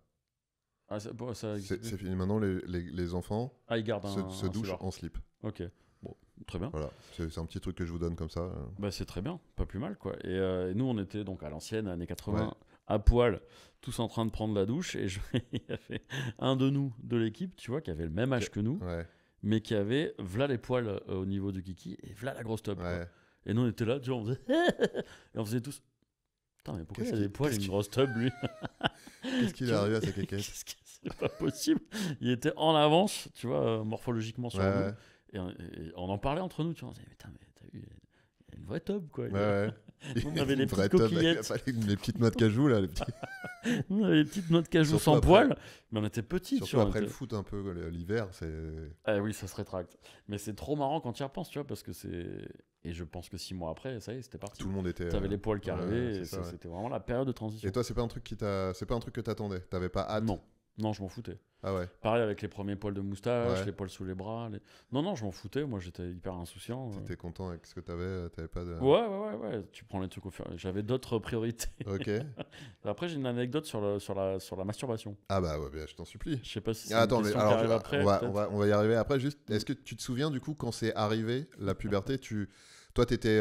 Ah, C'est fini. Maintenant, les enfants ils gardent se douchent en slip. Ok, bon, très bien. Voilà, c'est un petit truc que je vous donne comme ça. Bah, c'est très bien, pas plus mal, quoi. Et nous, on était donc à l'ancienne, années 80, Ouais. à poil, tous en train de prendre la douche. Et il y avait un de nous, de l'équipe, tu vois, qui avait le même âge que nous, Ouais. mais qui avait v'là les poils au niveau du kiki et v'là la grosse tub. Ouais. Quoi. Et nous, on était là, tu vois, on faisait... et on faisait tous... Putain, mais pourquoi il a des poils et une grosse tub, lui? Qu'est-ce qu'il est arrivé à sa kékette? C'est pas possible. Il était en avance, tu vois, morphologiquement sur nous. Ouais. Et on en parlait entre nous, tu vois. On disait, putain, mais t'as vu, il y a une vraie tub, quoi. Ouais. On avait les petites tub coquillettes. avec les petites noix de cajou, là. Les petits... On avait les petites noix de cajou Surtout sans après- poils, mais on était petits, Surtout tu vois. après le foot, un peu, l'hiver, c'est... Ah oui, ça se rétracte. Mais c'est trop marrant quand tu y repenses, tu vois, parce que c'est... Et je pense que 6 mois après, ça y est, c'était parti. Tout le monde était... T'avais les poils qui arrivaient, et ça, ouais. c'était vraiment la période de transition. Et toi, c'est pas un truc que t'attendais? T'avais pas hâte? Non, je m'en foutais. Ah ouais. Pareil avec les premiers poils de moustache, Ouais. les poils sous les bras. Non, je m'en foutais. Moi, j'étais hyper insouciant. T'étais content avec ce que t'avais pas de... Ouais. Tu prends les trucs au fur et à mesure. J'avais d'autres priorités. Ok. Après, j'ai une anecdote sur la masturbation. Ah bah ouais, je t'en supplie. Je sais pas si c'est Attends, une mais question qui alors, arrive après. on va y arriver après. Juste, est-ce que tu te souviens du coup quand c'est arrivé la puberté, toi t'étais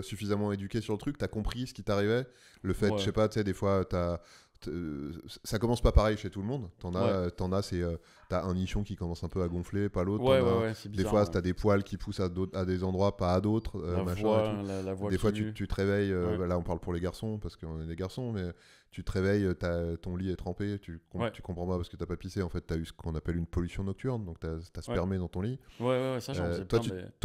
suffisamment éduqué sur le truc, t'as compris ce qui t'arrivait, le fait, Ouais. je sais pas, tu sais, des fois ça commence pas pareil chez tout le monde. T'en as, t'as un nichon qui commence un peu à gonfler, pas l'autre. Ouais, c'est Des bizarre. fois, t'as des poils qui poussent à des endroits, pas à d'autres. La machin voix, et tout. la voix Des qui fois, mue. tu te réveilles, Ouais. là on parle pour les garçons parce qu'on est des garçons, mais tu te réveilles, ton lit est trempé, tu comprends pas parce que t'as pas pissé, en fait t'as eu ce qu'on appelle une pollution nocturne, donc t'as spermé dans ton lit. Ouais, ça j'en faisais Toi,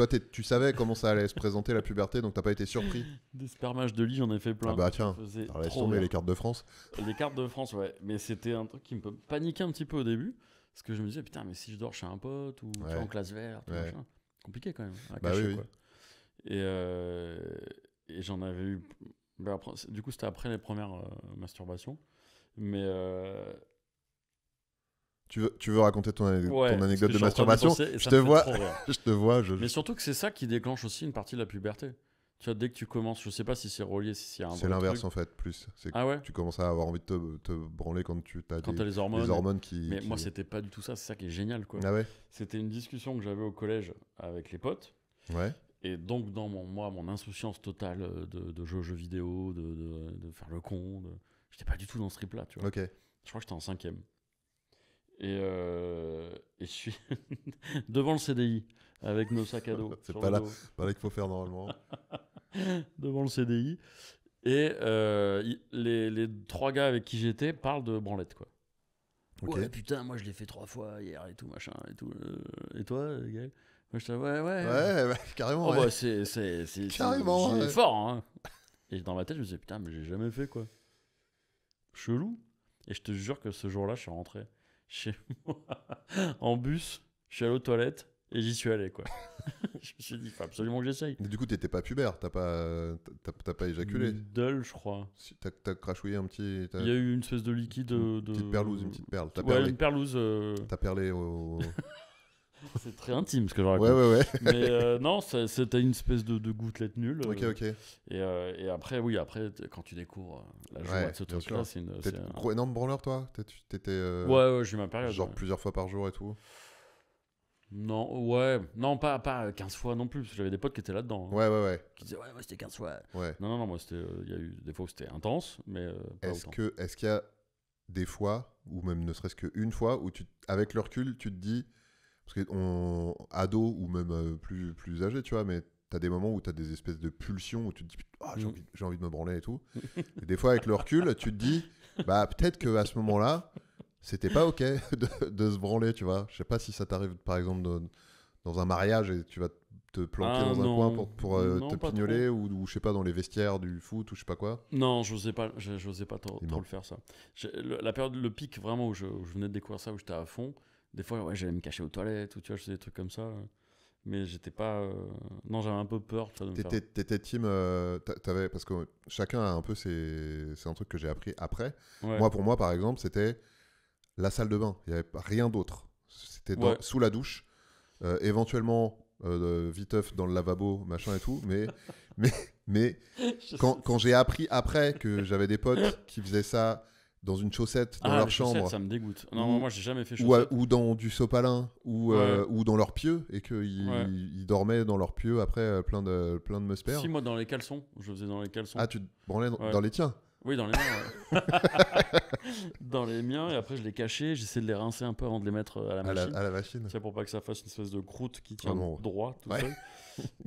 plein. tu savais comment ça allait se présenter la puberté, donc t'as pas été surpris. Des spermages de lit, j'en ai fait plein. Ah bah tiens, Ça faisait alors laisse trop tomber rire. les cartes de France. Les cartes de France, ouais. Mais c'était un truc qui me paniquait un petit peu au début. Parce que je me disais, putain, mais si je dors chez un pote ou tu vois, en classe verte, Ouais. machin, compliqué quand même. À Bah cacher, oui. quoi. Et j'en avais eu. Bah, après, du coup, c'était après les premières masturbations. Mais. Tu veux raconter ton anecdote de masturbation? Je te vois. Mais surtout que c'est ça qui déclenche aussi une partie de la puberté. Tu vois, dès que tu commences, je sais pas si c'est relié, si c'est un C'est vrai l'inverse truc. en fait, plus. C'est que Ah ouais? tu commences à avoir envie de te branler quand t'as Quand t'as les hormones. les hormones qui... Mais moi, c'était pas du tout ça. C'est ça qui est génial, quoi. Ah ouais? C'était une discussion que j'avais au collège avec les potes. Ouais. Et donc, dans mon insouciance totale de jouer aux jeux vidéo, de faire le con, j'étais pas du tout dans ce trip-là, tu vois. Ok. Je crois que j'étais en 5e. Et je suis devant le CDI avec nos sacs à dos. C'est sur pas le là. dos, Pas là qu'il faut faire normalement. devant le CDI. Et les 3 gars avec qui j'étais parlent de branlette, quoi. Ok. Ouais, putain, moi je l'ai fait 3 fois hier et tout, machin, et tout. Et toi, Gaël? Moi je ouais. Ouais, carrément. Oh, ouais. bah, c'est Carrément, c'est ouais. fort, hein. Et dans ma tête, je me disais, putain, mais j'ai jamais fait, quoi. Chelou. Et je te jure que ce jour-là, je suis rentré chez moi en bus, je suis allé aux toilettes et j'y suis allé, quoi. Je me suis dit, il faut absolument que j'essaye. Mais du coup, t'étais pas pubère, t'as pas éjaculé. Middle, je crois. T'as crachouillé un petit. Il y a eu une espèce de liquide. Une petite perlouse, une petite perle. T'as Ouais, perlé. une perlouse. T'as perlé au. C'est très intime ce que je raconte. Ouais. Mais non, c'était une espèce de gouttelette nulle. Ok. Et après, oui, quand tu découvres la joie de ce bien truc-là, sûr. c'est une. T'es gros énorme branleur, toi? T'étais. Ouais, j'ai eu ma période. Genre ouais. plusieurs fois par jour et tout. Non, pas 15 fois non plus, parce que j'avais des potes qui étaient là-dedans. Hein, Ouais. qui disaient, ouais, moi c'était 15 fois. Ouais. Non, moi c'était. Il y a eu des fois où c'était intense, mais pas autant. Est-ce qu'il y a des fois, ou même ne serait-ce qu'une fois, où avec le recul, tu te dis, parce que ado ou même plus âgé, tu vois, mais t'as des moments où t'as des espèces de pulsions où tu te dis j'ai envie de me branler et tout. Et des fois, avec le recul, tu te dis bah peut-être qu'à ce moment-là, c'était pas ok de se branler, tu vois. Je sais pas si ça t'arrive, par exemple, dans un mariage et tu vas te planquer dans un coin pour te pignoler ou je sais pas, dans les vestiaires du foot ou je sais pas quoi. Non, j'osais pas trop le faire ça. La période, le pic vraiment où je venais de découvrir ça, où j'étais à fond, des fois ouais, j'allais me cacher aux toilettes ou tu vois, je faisais des trucs comme ça. Mais j'étais pas. Non, j'avais un peu peur. Tu vois, de me faire... T'étais team. Parce que chacun a un peu c'est un truc que j'ai appris après. Ouais. Moi, pour moi, par exemple, c'était la salle de bain. Il n'y avait rien d'autre. C'était sous la douche. Éventuellement, viteuf dans le lavabo, machin et tout. Mais quand j'ai appris après que j'avais des potes qui faisaient ça dans une chaussette dans leur chambre, ça me dégoûte. Non, moi j'ai jamais fait chaussette. Ou dans du sopalin ou dans leurs pieux et qu'ils dormaient dans leurs pieux après plein de meusper. Si, moi dans les caleçons, je faisais dans les caleçons. Ah, tu te branlais dans les tiens? Oui, dans les miens. Dans les miens, et après je les cachais, j'essayais de les rincer un peu avant de les mettre à la machine. À la machine. C'est pour pas que ça fasse une espèce de croûte qui tient droit tout seul.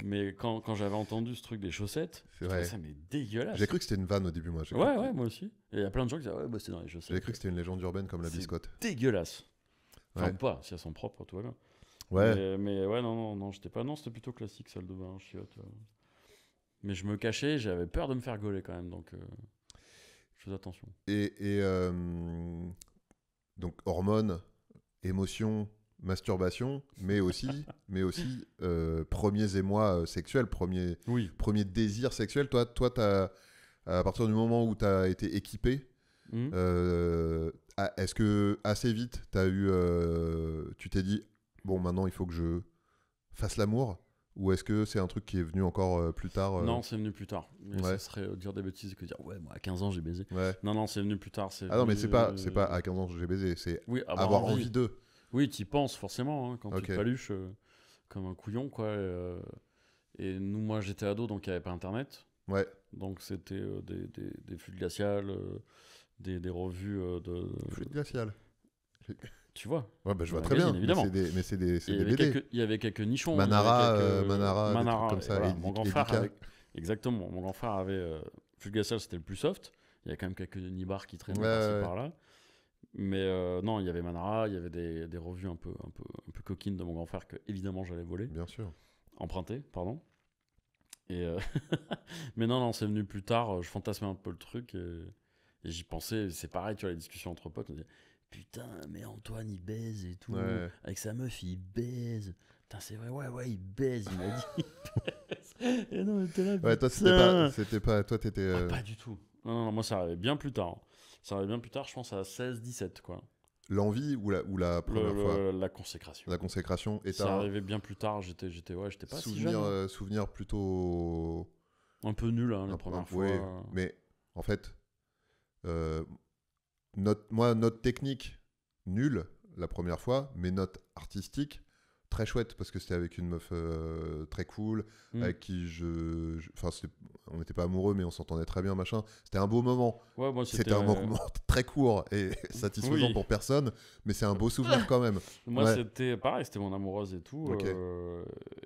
Mais quand j'avais entendu ce truc des chaussettes, je trouvais ça mais dégueulasse. J'ai cru que c'était une vanne au début, moi. Ouais, moi aussi. Et il y a plein de gens qui disaient ouais, bah c'est dans les chaussettes. J'ai cru que c'était une légende urbaine comme la biscotte. Dégueulasse. Enfin, pas, si elles sont propres, tout va bien. Ouais. Mais ouais, non, j'étais pas. Non, c'était plutôt classique, salle de bain, chiotte. Mais je me cachais, j'avais peur de me faire gauler quand même, donc je faisais attention. Et donc, hormones, émotions, masturbation, mais aussi premiers émois sexuels, premier désir sexuel. Toi, à partir du moment où tu as été équipé, est-ce que assez vite, tu t'es dit, bon, maintenant, il faut que je fasse l'amour? Ou est-ce que c'est un truc qui est venu encore plus tard Non, c'est venu plus tard. Mais ça serait dire des bêtises que dire, ouais, moi, à 15 ans, j'ai baisé. Ouais. Non, c'est venu plus tard. Non, mais c'est pas à 15 ans que j'ai baisé, c'est avoir envie d'eux. Oui, t'y penses forcément, hein, quand tu te paluches comme un couillon, quoi. Et nous, moi, j'étais ado, donc il n'y avait pas Internet. Ouais. Donc c'était des flux glaciales, des revues de... Flux glaciales. Tu vois. Ouais, bah, je vois très bien, évidemment. Mais c'est des BD. Il y avait quelques nichons. Manara, des trucs comme ça. Voilà, mon grand frère avait... Exactement, mon grand frère avait... flux glacial, c'était le plus soft. Il y avait quand même quelques nibards qui traînaient par-ci par-là. Mais non, il y avait Manara, il y avait des revues un peu coquines de mon grand frère que évidemment j'allais voler. Bien sûr. Emprunter, pardon. Et mais non, c'est venu plus tard. Je fantasmais un peu le truc et j'y pensais. C'est pareil, tu vois, les discussions entre potes. On disait, putain, mais Antoine il baise et tout. Ouais. Avec sa meuf il baise. Putain, c'est vrai, ouais, il baise. Il m'a dit. Et non, mais t'es là. Ouais, toi, c'était pas. Toi, t'étais. Pas du tout. Non, moi ça arrivait bien plus tard. Ça arrivait bien plus tard, je pense à 16-17, quoi. L'envie ou la première fois? La consécration. La consécration. Et ça arrivait bien plus tard, j'étais pas si jeune. Souvenir plutôt... Un peu nul, hein, la première fois. Oui, mais en fait, notre technique, nulle la première fois, mais notre artistique, très chouette, parce que c'était avec une meuf très cool, avec qui on n'était pas amoureux, mais on s'entendait très bien, machin. C'était un beau moment. Ouais, moi, c'était un moment très court et satisfaisant pour personne, mais c'est un beau souvenir quand même. Moi, c'était pareil, c'était mon amoureuse et tout.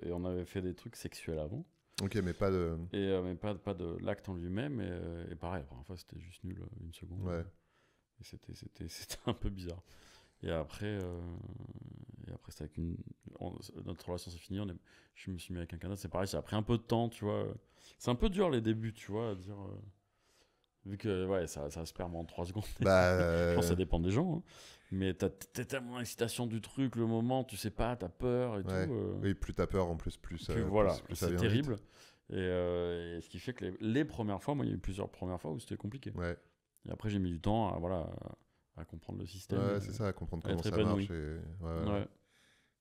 Et on avait fait des trucs sexuels avant. Ok, mais pas de... mais pas de l'acte en lui-même. Et pareil, la première fois, c'était juste nul, une seconde. Ouais. Et c'était un peu bizarre. Et après c'est avec notre relation s'est finie. Je me suis mis avec quelqu'un d'autre. C'est pareil, ça a pris un peu de temps, tu vois. C'est un peu dur les débuts, tu vois, à dire. Vu que ça se perd en 3 secondes. Je pense que ça dépend des gens. Hein. Mais t'as tellement l'excitation du truc, le moment, tu sais pas, t'as peur et tout. Oui, plus t'as peur en plus. Voilà, plus c'est terrible. Et ce qui fait que les premières fois, moi, il y a eu plusieurs premières fois où c'était compliqué. Ouais. Et après, j'ai mis du temps à comprendre le système. Ouais, c'est ça, à comprendre comment ça marche.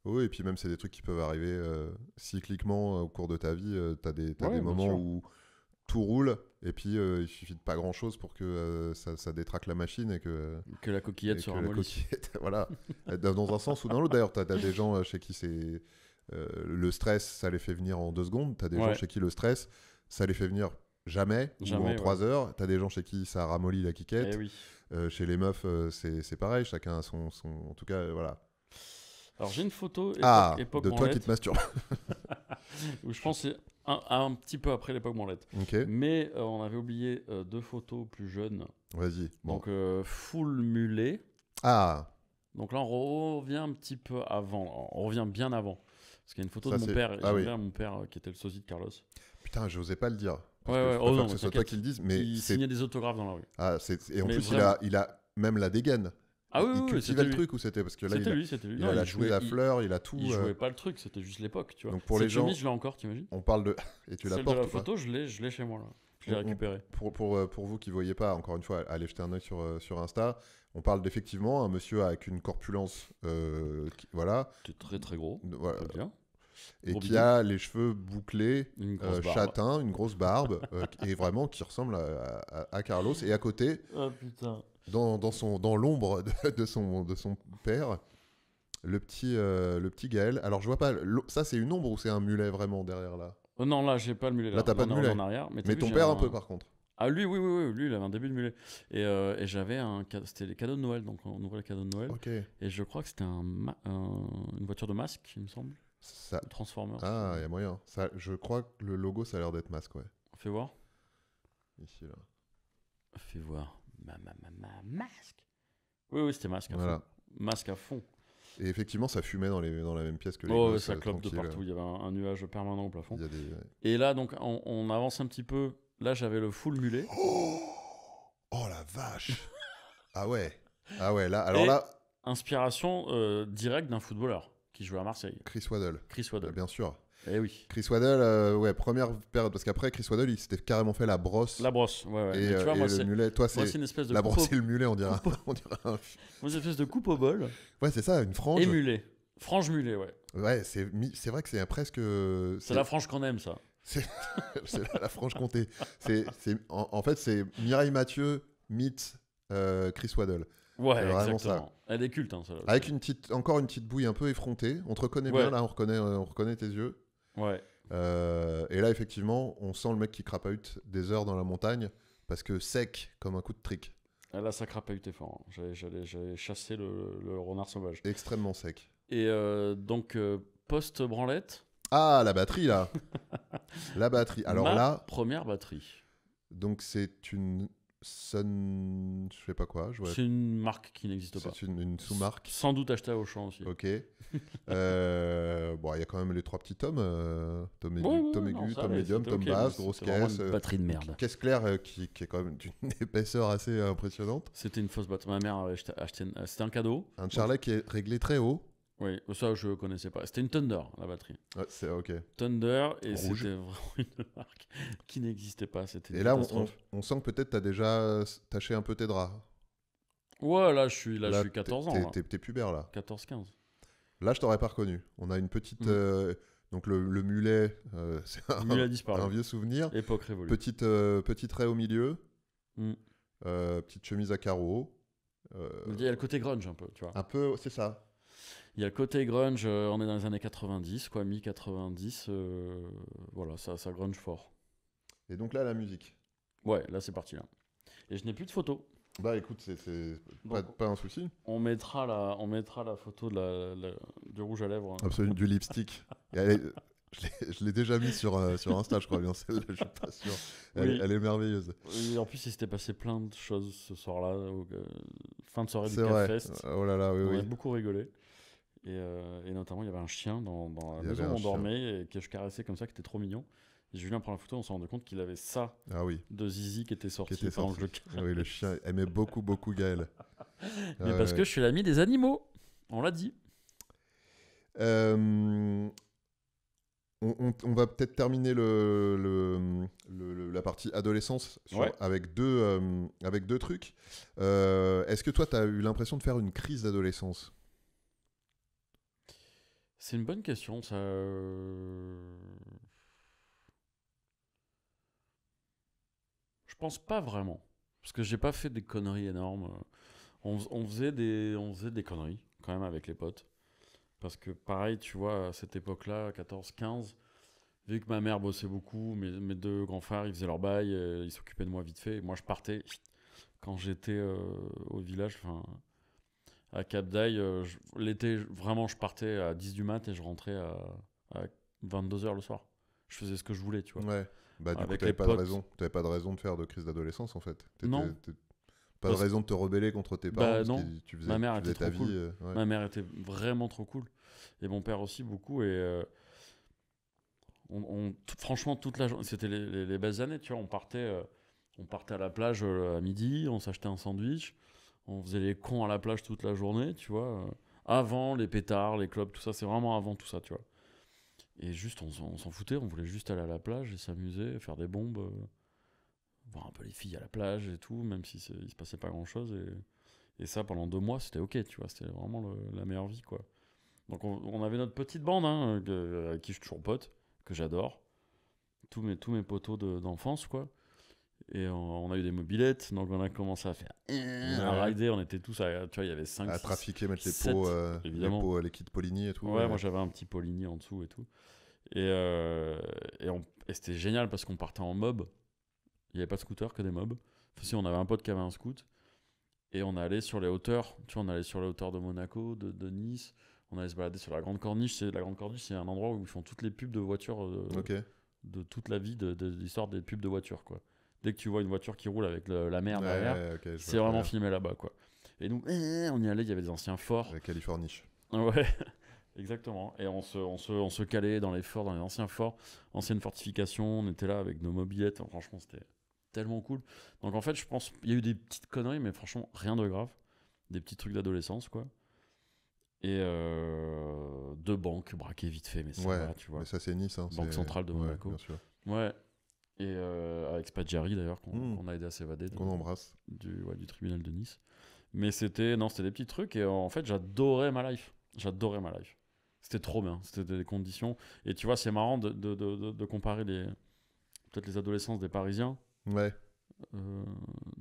Oui, et puis même, c'est des trucs qui peuvent arriver cycliquement au cours de ta vie. T'as des moments où tout roule, et puis il suffit de pas grand-chose pour que ça détraque la machine et que la coquillette se ramollisse. Voilà, dans un sens ou dans l'autre. D'ailleurs, t'as des gens chez qui c'est le stress, ça les fait venir en 2 secondes. T'as des gens chez qui le stress, ça les fait venir jamais ou en 3 heures. T'as des gens chez qui ça ramollit la quiquette. Chez les meufs, c'est pareil, chacun a son... En tout cas, voilà. Alors j'ai une photo époque de toi qui te masturbe. où je pense un petit peu après l'époque branlette. Ok. Mais on avait oublié 2 photos plus jeunes. Vas-y. Bon. Donc, full mulet. Ah. Donc là, on revient un petit peu avant. On revient bien avant. Parce qu'il y a une photo Ça, de mon c'est- père. Ah J'aime oui. bien mon père qui était le sosie de Carlos. Putain, j'osais pas le dire. Parce Ouais, que ouais. je Oh préfère non, que ce mais soit toi qui le dise. Mais il c'est... signait des autographes dans la rue. Ah, et en Mais plus, vraiment. il a même la dégaine. Ah oui, Il oui, cultivait c'était le lui. truc ou c'était parce que là, C'était lui. il Non, a la il chemise jouait, à fleurs, il a tout. il jouait pas le truc, c'était juste l'époque, tu vois. Donc pour Cette les gens, chemise, je l'ai encore, t'imagines? on parle de. Et tu la Celle portes de la ou pas? photo, je l'ai chez moi, là. Je l'ai récupérée. Pour vous qui ne voyez pas, encore une fois, allez jeter un œil sur Insta. On parle d'effectivement un monsieur avec une corpulence, voilà, C'était très très gros, voilà, très bien. et Gros qui bidou. a les cheveux bouclés, Une grosse barbe. châtains, une grosse barbe, et vraiment qui ressemble à Carlos. Et à côté, Oh putain. dans l'ombre de son père, le petit Gaël. Alors je vois pas, ça c'est une ombre ou c'est un mulet vraiment derrière là? Oh non, là, j'ai pas le mulet. Là, t'as pas de mulet. En arrière. Mais, t'as Mais vu, ton j'ai père un peu par contre. Ah, lui, oui, lui, il avait un début de mulet. Et j'avais c'était les cadeaux de Noël, donc on ouvrait les cadeaux de Noël. Ok. Et je crois que c'était une voiture de masque, il me semble. Ça... Transformers. Ah, il y a moyen. Ça, je crois que le logo, ça a l'air d'être masque, ouais. Fais voir. Ici, là. Fais voir. Masque. Oui, c'était masque à Voilà. fond. Masque à fond. Et effectivement, ça fumait dans la même pièce que les Oh, ouais, gosses, ça clope de tranquille. partout. Il y avait un nuage permanent au plafond. Il y a des... Et là, donc, on avance un petit peu. Là, j'avais le full mulet. Oh la vache. Ah ouais. Ah ouais, là, alors Et là, inspiration directe d'un footballeur qui jouait à Marseille. Chris Waddle. Chris Waddle. Bien sûr. Eh oui. Chris Waddle, ouais, première période. Parce qu'après, Chris Waddle, il s'était carrément fait la brosse. La brosse, ouais. Et, Mais tu vois, moi, le mulet. Toi, moi, c'est c'est une espèce de la coupe brosse et le mulet, on dirait. coupe On dirait un... moi, c'est une espèce de coupe au bol Ouais, c'est ça, une frange. et mulet. Frange mulet, ouais. Ouais, c'est vrai que c'est presque. C'est la frange qu'on aime, ça. C'est la Franche-Comté. En fait, c'est Mireille Mathieu meet Chris Waddle. Ouais, C'est vraiment exactement. Elle est culte, hein, celle-là. Avec encore une petite bouille un peu effrontée. On te reconnaît bien, Ouais. là, on reconnaît tes yeux. Ouais. Et là, effectivement, on sent le mec qui crapahute des heures dans la montagne parce que sec comme un coup de trick. Là, ça crapahutait fort. Hein. J'allais chasser le renard sauvage. Extrêmement sec. Et donc, post-branlette. Ah, la batterie, là. La batterie. Alors ma là, première batterie. donc c'est une Sun... Je sais pas quoi. C'est une marque qui n'existe pas. C'est une sous-marque. Sans doute achetée à Auchan aussi. Ok. Bon, il y a quand même les 3 petits tomes. Tome aigu, Ouais, tome, non, aigu, ça tome allait, médium, c'était tome ok, basse, mais grosse c'était vraiment caisse. une batterie de merde. Caisse claire qui est quand même d'une épaisseur assez impressionnante. C'était une fausse batterie. Ma mère avait acheté c'était un cadeau. Un Charlet qui est réglé très haut. Oui, ça je connaissais pas. C'était une Thunder, la batterie. Ouais, c'est ok. Thunder, et Rouge. c'était vraiment une marque qui n'existait pas. C'était Et une là, catastrophe. on sent que peut-être tu as déjà taché un peu tes draps. Ouais, là je suis 14 ans. Là. T'es pubère là. 14-15. Là, je t'aurais pas reconnu. On a une petite. Donc le mulet, c'est Le mulet a disparu. un vieux souvenir. Époque révolue. Petit trait au milieu. Mm. Petite chemise à carreaux. Il y a le côté grunge un peu, tu vois. Un peu, c'est ça. Il y a le côté grunge, on est dans les années 90, quoi, mi-90. Voilà, ça grunge fort. Et donc là, la musique. Ouais, là c'est parti là. Et je n'ai plus de photos. Bah écoute, c'est pas un souci. On mettra la photo du rouge à lèvres. Absolument, du lipstick. Je l'ai déjà mis sur Insta, je crois bien, celle-là, je suis pas sûr. Elle est merveilleuse. Et en plus, il s'était passé plein de choses ce soir-là. Fin de soirée du C'est vrai. Capfest. Oh là là, oui, On a oui. beaucoup rigolé. Et notamment, il y avait un chien dans la Il y maison avait où un on chien. dormait et que je caressais comme ça, qui était trop mignon. Et Julien prend la photo, on s'est rendu compte qu'il avait ça Ah oui, de Zizi qui était sorti qui était pendant sorti. que je le Oui, le chien aimait beaucoup, beaucoup Gaël. Mais parce que je suis l'ami des animaux. On l'a dit. On va peut-être terminer la partie adolescence avec deux trucs. Est-ce que toi, tu as eu l'impression de faire une crise d'adolescence? C'est une bonne question, ça. Je pense pas vraiment. Parce que j'ai pas fait des conneries énormes. On faisait des conneries, quand même, avec les potes. Parce que, pareil, tu vois, à cette époque-là, 14-15, vu que ma mère bossait beaucoup, mes deux grands frères, ils faisaient leur bail, ils s'occupaient de moi vite fait. Et moi, je partais, quand j'étais au village, à Cap d'Aille, l'été, vraiment, je partais à 10 du mat et je rentrais à 22h le soir. je faisais ce que je voulais, tu vois. Ouais. Bah, du coup, Avec t'avais les pas de potes. raison. T'avais pas de raison de faire de crise d'adolescence, en fait. Non. Pas de Parce- raison de te rebeller contre tes parents Bah parce non, que tu ma mère faisais était ta trop cool. vie. Ouais. Ma mère était vraiment trop cool. Et mon père aussi beaucoup. Et franchement, toute la journée, c'était les belles années, tu vois. On partait à la plage à midi, on s'achetait un sandwich, on faisait les cons à la plage toute la journée, tu vois. Avant les pétards, les clubs, tout ça, c'est vraiment avant tout ça, tu vois. Et juste, on s'en foutait, on voulait juste aller à la plage et s'amuser, faire des bombes, voir un peu les filles à la plage et tout, même si il se passait pas grand chose. Et ça, pendant 2 mois, c'était ok, tu vois. C'était vraiment la meilleure vie, quoi. Donc on avait notre petite bande, hein, avec qui je suis toujours pote, que j'adore. Tous mes potos d'enfance, quoi. Et on a eu des mobilettes, donc on a commencé à faire à rider, on était tous tu vois, il y avait 5 À 6 trafiquer, mettre 7 évidemment. les kits Poligny et tout. Ouais, moi j'avais un petit Poligny en dessous et tout. Et c'était génial parce qu'on partait en mob. Il n'y avait pas de scooter, que des mobs. Enfin, si, on avait un pote qui avait un scoot. Et on allait sur les hauteurs. Tu vois, on allait sur les hauteurs de Monaco, de Nice. On allait se balader sur la Grande Corniche. La Grande Corniche, c'est un endroit où ils font toutes les pubs de voitures Ok. de toute la vie de l'histoire des pubs de voitures, quoi. Dès que tu vois une voiture qui roule avec la mer derrière, Ouais, ok, c'est vraiment filmé là-bas, quoi. Et nous, on y allait, il y avait des anciens forts. La Californie. Ouais, exactement. Et on se calait dans les forts, dans les anciens forts, anciennes fortifications. On était là avec nos mobilettes. Enfin, franchement, c'était tellement cool. Donc en fait, je pense il y a eu des petites conneries, mais franchement, rien de grave. Des petits trucs d'adolescence, quoi. Et 2 banques braquées vite fait, mais ça va, tu vois. Mais ça, c'est Nice. Hein, Banque centrale de Monaco. Bien sûr. Ouais. Et avec Spadjari d'ailleurs, qu'on a aidé à s'évader. Qu'on embrasse. Du tribunal de Nice. Mais c'était des petits trucs. Et en fait, j'adorais ma life. J'adorais ma life. C'était trop bien. C'était des conditions. Et tu vois, c'est marrant de comparer peut-être les adolescences des Parisiens. Ouais.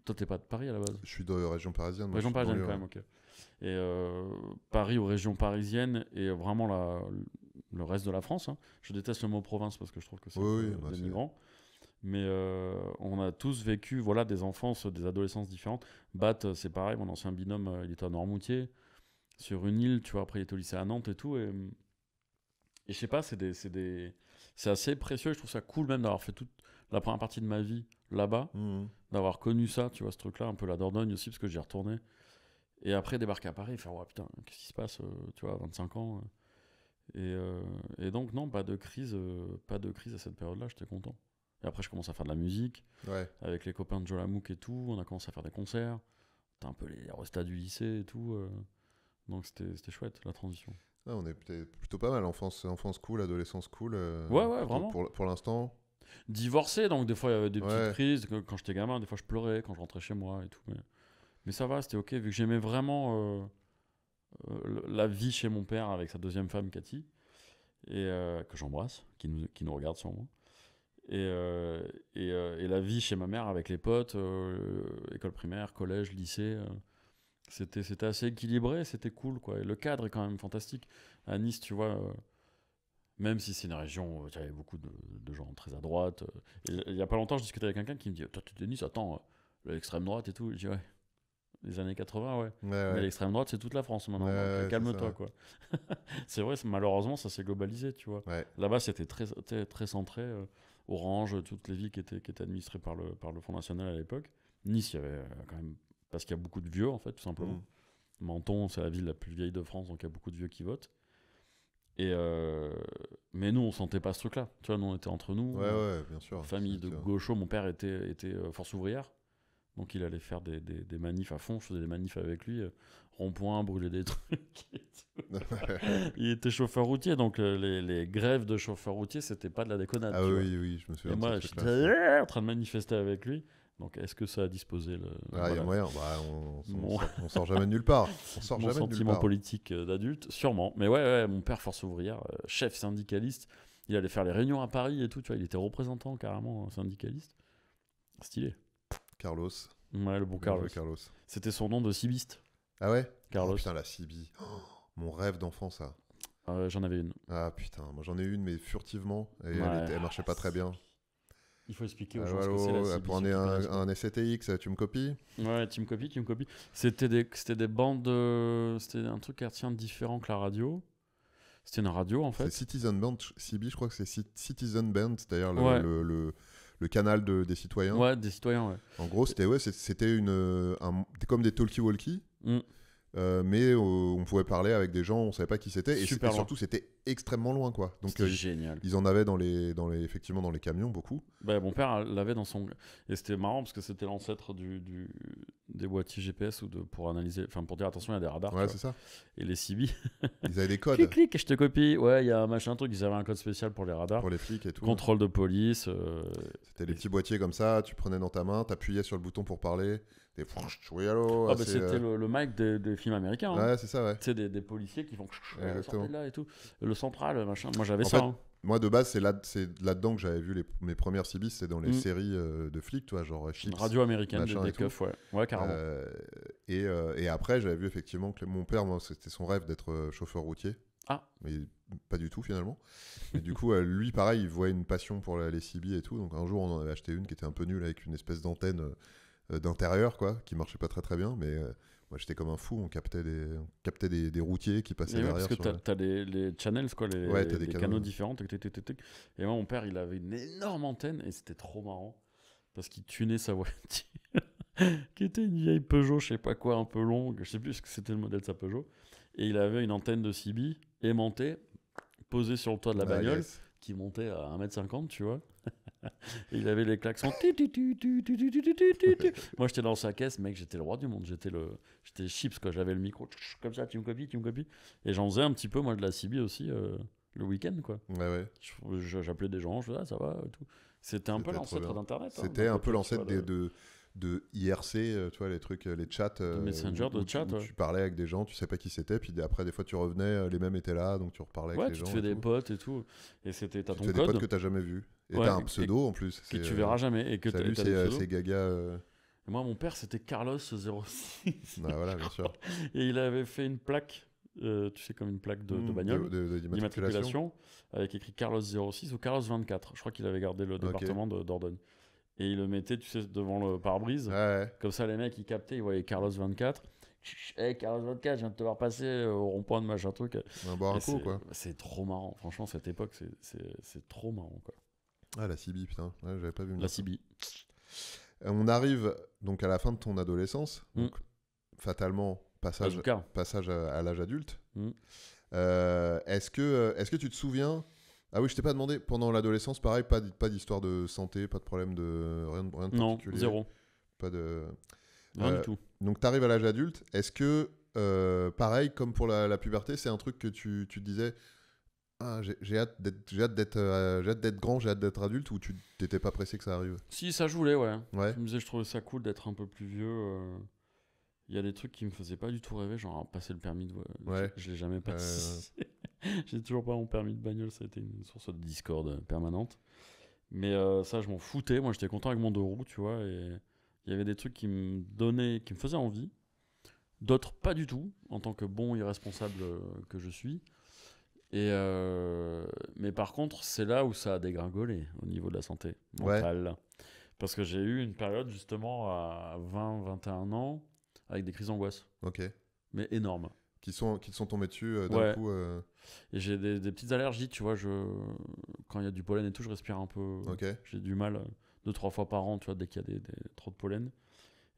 Toi, t'es pas de Paris à la base? Je suis de région parisienne. Moi, Région parisienne, quand même, ok. Et Paris ou région parisienne et vraiment le reste de la France. Hein. Je déteste le mot province parce que je trouve que c'est dénigrant. Mais on a tous vécu voilà, des enfances, des adolescences différentes. Bat, c'est pareil, mon ancien binôme, il était à Noirmoutier, sur une île, tu vois, après il était au lycée à Nantes et tout. Et je sais pas, c'est assez précieux. Je trouve ça cool même d'avoir fait toute la première partie de ma vie là-bas, d'avoir connu ça, tu vois, ce truc-là, un peu la Dordogne aussi, parce que j'y retournais. Et après, débarquer à Paris et faire, ouais, putain, qu'est-ce qui se passe, tu vois, à 25 ans. Et donc, non, pas de crise à cette période-là, j'étais content. Et après, je commence à faire de la musique, avec les copains de Joe Lamouk et tout. On a commencé à faire des concerts. C'était un peu les restats du lycée et tout. Donc, c'était chouette, la transition. Ah, on est plutôt pas mal. Enfance cool, adolescence cool. Ouais, vraiment. Pour l'instant. Divorcé, donc des fois, il y avait des petites crises. Quand j'étais gamin, des fois, je pleurais quand je rentrais chez moi et tout. Mais ça va, c'était ok, vu que j'aimais vraiment la vie chez mon père avec sa deuxième femme, Cathy, et que j'embrasse, qui nous regarde sûrement. Et la vie chez ma mère avec les potes, école primaire, collège, lycée, c'était assez équilibré, c'était cool, quoi. Et le cadre est quand même fantastique. À Nice, tu vois, même si c'est une région où il y avait beaucoup de gens très à droite. Il y a pas longtemps, je discutais avec quelqu'un qui me dit, toi, tu es de Nice, attends, l'extrême droite et tout. Je dis, ouais. Les années 80, ouais. Mais l'extrême droite, c'est toute la France maintenant. Calme-toi, quoi. C'est vrai, malheureusement, ça s'est globalisé, tu vois. Là-bas, c'était très centré. Orange, toutes les villes qui étaient administrées par le Front National à l'époque. Nice, il y avait quand même. Parce qu'il y a beaucoup de vieux, en fait, tout simplement. Menton, c'est la ville la plus vieille de France, donc il y a beaucoup de vieux qui votent. Mais nous, on sentait pas ce truc-là. Tu vois, nous, on était entre nous. Ouais, bien sûr. Famille de gauchos. Mon père était force ouvrière. Donc il allait faire des manifs à fond, je faisais des manifs avec lui, rond-point, brûler des trucs et tout. Il était chauffeur routier, donc les grèves de chauffeurs routiers, c'était pas de la déconnade. Ah oui, je me souviens. Et moi, j'étais en train de manifester avec lui. Donc est-ce que ça a disposé il y a moyen, on sort jamais de nulle part. Mon sentiment politique d'adulte, sûrement. Mais ouais, mon père, force ouvrière, chef syndicaliste, il allait faire les réunions à Paris et tout, tu vois, il était représentant carrément syndicaliste. Stylé. Carlos. Ouais, le bon Carlos. C'était son nom de cibiste. Ah ouais? Carlos. Oh, putain, la Cibi. Oh, mon rêve d'enfant, ça. J'en avais une. Ah putain, moi j'en ai une, mais furtivement. Et elle marchait pas très bien. Il faut expliquer aux gens ce que c'est la Cibi. Pour un SCTX, tu me copies? Ouais, tu me copies. C'était des bandes. C'était un truc hertzien différent que la radio. C'était une radio en fait. C'est Citizen Band, CB, je crois que c'est Citizen Band, c'est-à-dire Ouais. le canal des citoyens. Ouais, des citoyens, ouais. En gros, c'était comme des talkie-walkie. Mais on pouvait parler avec des gens, on savait pas qui c'était, et surtout c'était extrêmement loin, quoi. Donc c'était génial. Ils en avaient effectivement dans les camions beaucoup. Bah, mon père l'avait dans son, et c'était marrant parce que c'était l'ancêtre des boîtiers GPS pour analyser, enfin pour dire attention il y a des radars. Ouais, c'est ça. Et les CB. Ils avaient des codes. Clic clic, je te copie. Ouais, il y a un machin truc, ils avaient un code spécial pour les radars. Pour les flics et tout. Contrôle de police. C'était les petits boîtiers comme ça, tu prenais dans ta main, t'appuyais sur le bouton pour parler. Oui, allô. Ah, bah, c'était le mic des films américains. Ouais, c'est ça, ouais. Tu sais, des policiers qui font sortez de là et tout. Le central, machin. Moi, j'avais en ça. Fait, moi, de base, c'est là-dedans que j'avais vu mes premières CB, c'est dans les séries de flics, tu vois, genre Chips. Radio américaine, des keufs, ouais. Ouais, carrément. Et après, j'avais vu effectivement que mon père, moi, c'était son rêve d'être chauffeur routier. Ah. Mais pas du tout, finalement. Mais du coup, lui, pareil, il voyait une passion pour les CB et tout. Donc un jour, on en avait acheté une qui était un peu nulle avec une espèce d'antenne d'intérieur, quoi, qui marchait pas très très bien, mais moi j'étais comme un fou, on captait des routiers qui passaient derrière. Parce que t'as les channels, quoi, les canaux différents. Et moi, mon père, il avait une énorme antenne et c'était trop marrant parce qu'il tunait sa voiture, qui était une vieille Peugeot, je sais pas quoi, un peu longue, je sais plus ce que c'était le modèle de sa Peugeot, et il avait une antenne de CB aimantée, posée sur le toit de la bagnole, qui montait à 1m50, tu vois. Et il avait les klaxons. Moi, j'étais dans sa caisse, mec, j'étais le roi du monde. J'étais chips, quoi. J'avais le micro, comme ça, tu me copies. Et j'en faisais un petit peu, moi, de la CB aussi, le week-end, quoi. Ouais. J'appelais des gens, je disais, ça va, tout. C'était un peu l'ancêtre d'Internet. C'était un peu l'ancêtre de IRC, tu vois, les trucs, les chats. Messenger de chat. Où tu parlais avec des gens, tu sais pas qui c'était, puis après, des fois, tu revenais, les mêmes étaient là, donc tu reparlais avec les gens. Ouais, tu te fais des potes et tout. Et c'était, t'as ton code. Tu fais des potes que t'as jamais vus. Et t'as un pseudo en plus. Que tu verras jamais. Et que salut, c'est Gaga. Et moi, mon père, c'était Carlos 06. Ah, voilà, bien sûr. Et il avait fait une plaque, tu sais, comme une plaque de bagnole, d'immatriculation, avec écrit Carlos 06 ou Carlos 24. Je crois qu'il avait gardé le département de Dordogne. Et il le mettait, tu sais, devant le pare-brise. Ouais. Comme ça, les mecs, ils captaient, ils voyaient Carlos 24. Hey, Carlos 24, je viens de te voir passer au rond-point de machin truc. On va boire un coup, quoi. C'est trop marrant. Franchement, cette époque, c'est trop marrant, quoi. Ah, la CB, putain. Ouais, j'avais pas vu. La CB. On arrive donc à la fin de ton adolescence. Donc, fatalement, passage à l'âge adulte. Est-ce que tu te souviens... Ah oui, je t'ai pas demandé, pendant l'adolescence, pareil, pas d'histoire de santé, pas de problème de rien de particulier. Non, zéro. Pas de... Rien du tout. Donc tu arrives à l'âge adulte, est-ce que, pareil, comme pour la puberté, c'est un truc que tu te disais, j'ai hâte d'être grand, j'ai hâte d'être adulte, ou tu t'étais pas pressé que ça arrive? Si, ça je voulais, ouais. Je me disais, je trouvais ça cool d'être un peu plus vieux. Il y a des trucs qui me faisaient pas du tout rêver, genre passer le permis de voiture. Je l'ai jamais passé. J'ai toujours pas mon permis de bagnole, ça a été une source de discorde permanente. Mais ça, je m'en foutais. Moi, j'étais content avec mon 2 roues, tu vois. Et il y avait des trucs qui me faisaient envie. D'autres, pas du tout, en tant que bon irresponsable que je suis. Mais par contre, c'est là où ça a dégringolé au niveau de la santé mentale. Ouais. Parce que j'ai eu une période, justement, à 20-21 ans, avec des crises d'angoisse. Ok. Mais énormes. Qui sont tombés dessus d'un coup. Et j'ai des petites allergies, tu vois. Quand il y a du pollen et tout, je respire un peu. Okay. J'ai du mal 2-3 fois par an, tu vois, dès qu'il y a trop de pollen.